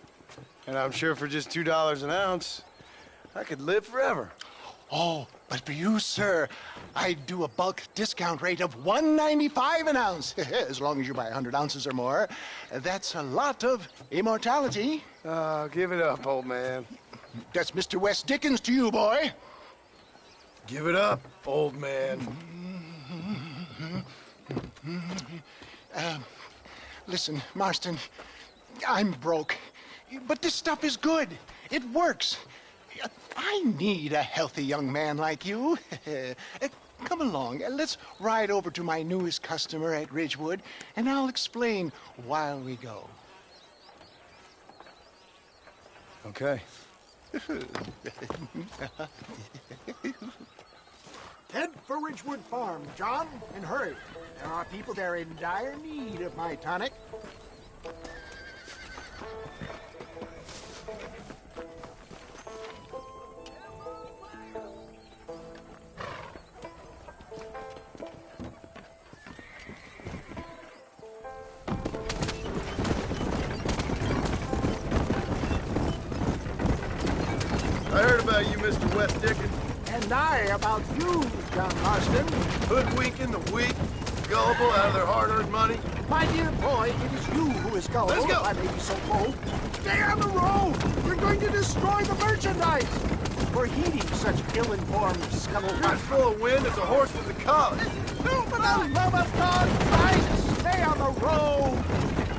And I'm sure for just $2 an ounce, I could live forever. Oh, but for you, sir, I do a bulk discount rate of $1.95 an ounce. As long as you buy 100 ounces or more. That's a lot of immortality. Give it up, old man. That's Mr. West Dickens to you, boy. Give it up, old man. Listen, Marston, I'm broke. But this stuff is good. It works. I need a healthy young man like you. Come along, let's ride over to my newest customer at Ridgewood, and I'll explain while we go. Okay. Head for Ridgewood Farm, John, and hurry. There are people there in dire need of my tonic. I heard about you, Mr. West Dickens. And I about you, John Marston. Hoodwinking the weak, gullible out of their hard-earned money. My dear boy, it is you who is gullible. Let's go. If I may be so bold. Stay on the road! You're going to destroy the merchandise! for heeding such ill-informed You're as scuttlebutt. full of wind as a horse with a collar. No, for the love of God, try to stay on the road.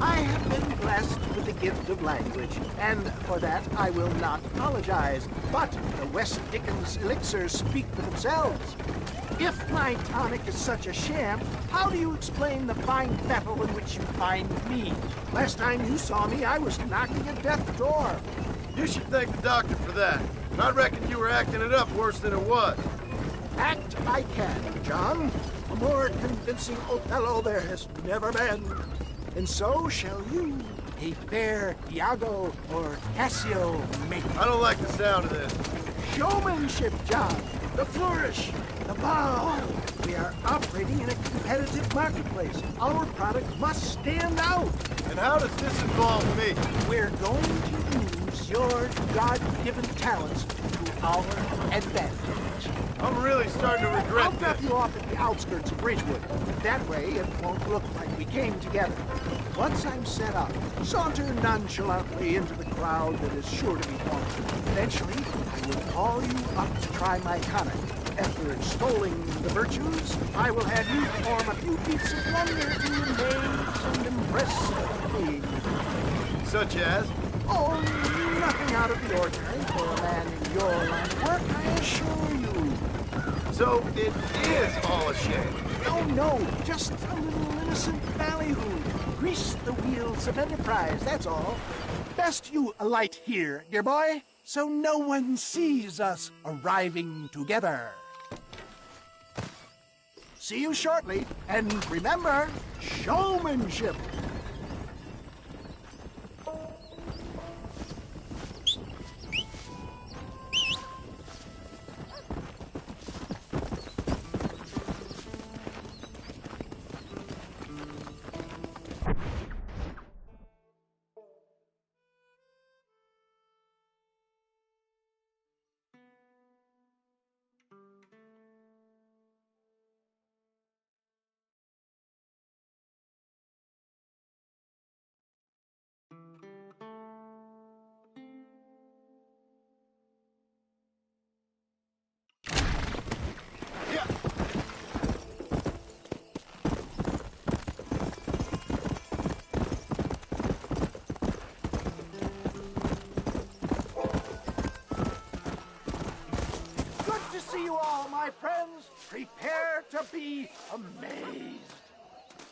I have been blessed with the gift of language, and for that I will not apologize. But the West Dickens elixirs speak for themselves. If my tonic is such a sham, how do you explain the fine battle in which you find me? Last time you saw me, I was knocking at death's door. You should thank the doctor for that. I reckon you were acting it up worse than it was. Act I can, John. A more convincing Othello there has never been. And so shall you, a fair Iago or Cassio make. I don't like the sound of this. Showmanship, John. The flourish, the bow. We are operating in a competitive marketplace. Our product must stand out. And how does this involve me? We're going to use your God-given talents to our advantage. I'm really starting to regret I'll drop this. you off at the outskirts of Bridgewood. That way, it won't look like we came together. Once I'm set up, saunter nonchalantly into the crowd that is sure to be formed. Eventually, I will call you up to try my tonic. After extolling the virtues, I will have you perform a few feats of wonder to amaze and impress me. Such as? Oh, nothing out of the ordinary for a man in your line of work, I assure you. So it is all a shame. No, just a little innocent ballyhoo. Grease the wheels of enterprise, that's all. Best you alight here, dear boy, so no one sees us arriving together. See you shortly, and remember, showmanship. My friends, prepare to be amazed.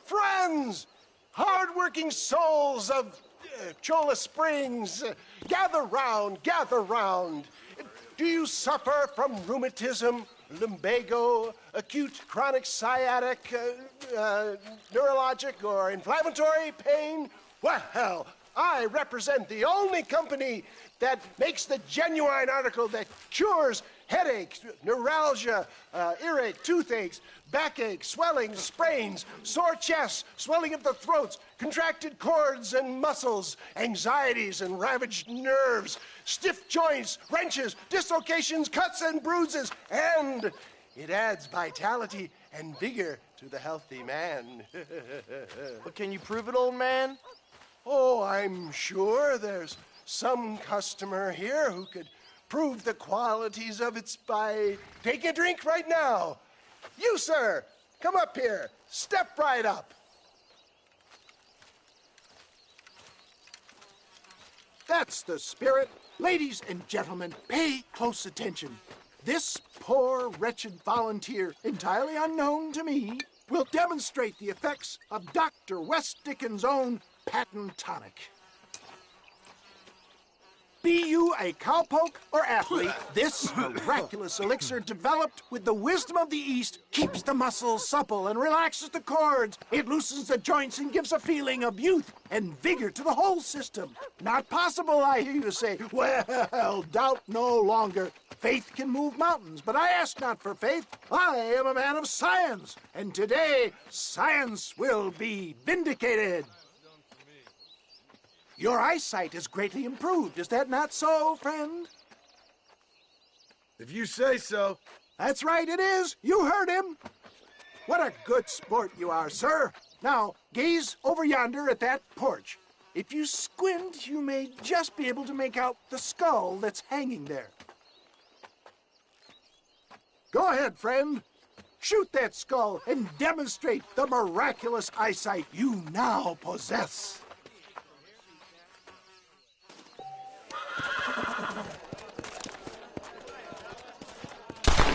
Friends, hard-working souls of Cholla Springs, gather round, gather round. Do you suffer from rheumatism, lumbago, acute chronic sciatic, neurologic, or inflammatory pain? Well, I represent the only company that makes the genuine article that cures headaches, neuralgia, earache, toothaches, backache, swelling, sprains, sore chests, swelling of the throats, contracted cords and muscles, anxieties and ravaged nerves, stiff joints, wrenches, dislocations, cuts and bruises, and it adds vitality and vigor to the healthy man. But can you prove it, old man? Oh, I'm sure there's some customer here who could prove the qualities of it by taking a drink right now. You, sir, come up here. Step right up. That's the spirit. Ladies and gentlemen, pay close attention. This poor, wretched volunteer, entirely unknown to me, will demonstrate the effects of Dr. West Dickens' own patent tonic. Be you a cowpoke or athlete, this miraculous elixir developed with the wisdom of the East keeps the muscles supple and relaxes the cords. It loosens the joints and gives a feeling of youth and vigor to the whole system. Not possible, I hear you say. Well, doubt no longer. Faith can move mountains, but I ask not for faith. I am a man of science, and today science will be vindicated. Your eyesight is greatly improved. Is that not so, friend? If you say so. That's right, it is. You heard him. What a good sport you are, sir. Now, gaze over yonder at that porch. If you squint, you may just be able to make out the skull that's hanging there. Go ahead, friend. Shoot that skull and demonstrate the miraculous eyesight you now possess.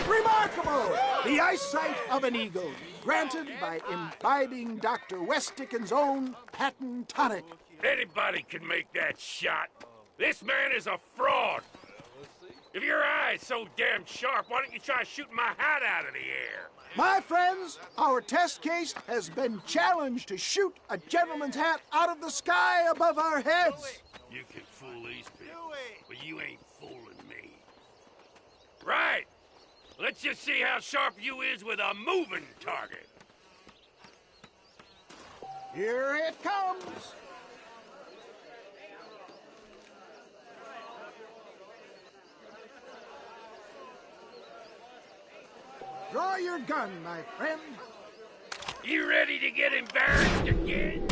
Remarkable! The eyesight of an eagle, granted by imbibing Dr. West Dickens' own patent tonic. Anybody can make that shot. This man is a fraud. If your eye's so damn sharp, why don't you try shooting my hat out of the air? My friends, our test case has been challenged to shoot a gentleman's hat out of the sky above our heads. You can fool these people, but you ain't fooling me. Right. Let's just see how sharp you is with a moving target. Here it comes. Draw your gun, my friend. You ready to get embarrassed again?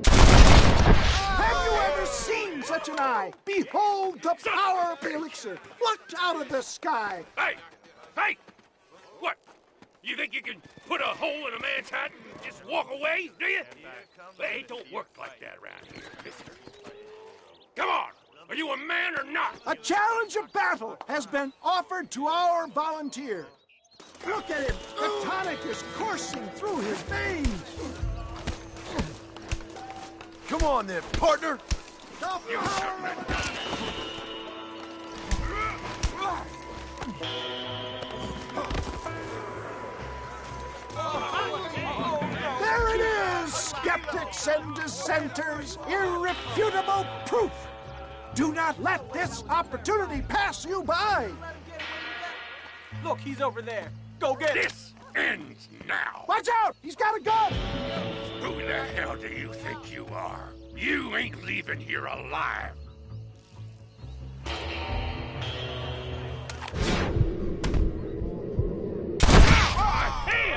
Have you ever seen such an eye? Behold the power of the elixir, plucked out of the sky. Hey! Hey! What? You think you can put a hole in a man's hat and just walk away, do you? Hey, it don't work like that around here, mister. Come on! Are you a man or not? A challenge of battle has been offered to our volunteer. Look at him. The tonic is coursing through his veins. Come on then, partner. You There it is, skeptics and dissenters. Irrefutable proof. Do not let this opportunity pass you by. Look, he's over there. Go get him. This ends now. Watch out! He's got a gun! Who the hell do you think you are? You ain't leaving here alive.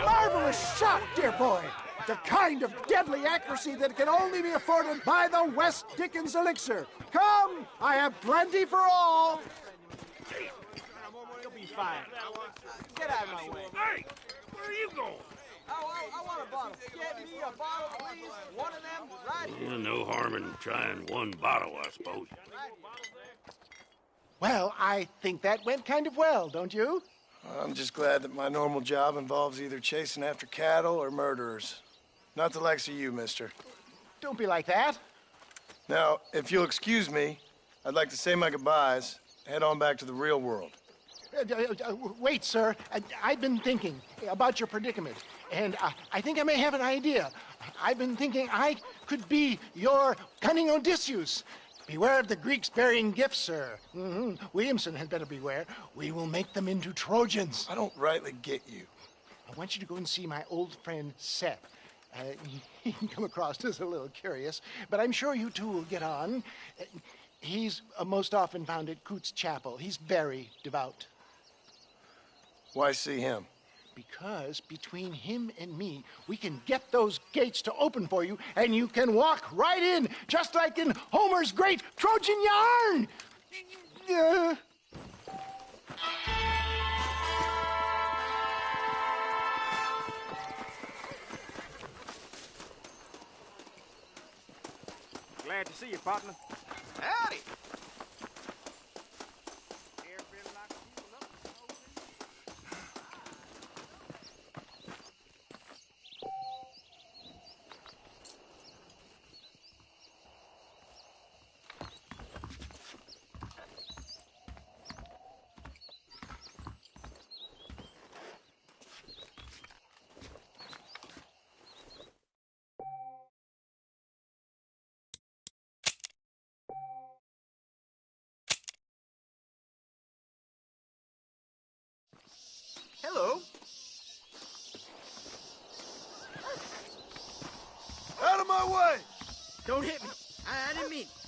Marvelous shot, dear boy. The kind of deadly accuracy that can only be afforded by the West Dickens elixir. Come, I have plenty for all. You'll be fine. Get out of my way. Hey, where are you going? I want a bottle. Get me a bottle, please. One of them right here. No harm in trying one bottle, I suppose. Well, I think that went kind of well, don't you? I'm just glad that my normal job involves either chasing after cattle or murderers. Not the likes of you, mister. Don't be like that. Now, if you'll excuse me, I'd like to say my goodbyes, head on back to the real world. Wait, sir. I've been thinking about your predicament, and I think I may have an idea. I've been thinking I could be your cunning Odysseus. Beware of the Greeks bearing gifts, sir. Williamson had better beware. We will make them into Trojans. I don't rightly get you. I want you to go and see my old friend Seth. He can come across as a little curious, but I'm sure you two will get on. He's most often found at Coots Chapel. He's very devout. Why see him? Because between him and me, we can get those gates to open for you, and you can walk right in, just like in Homer's great Trojan yarn! Glad to see you, partner. Howdy. Hello. Out of my way! Don't hit me. I didn't mean it.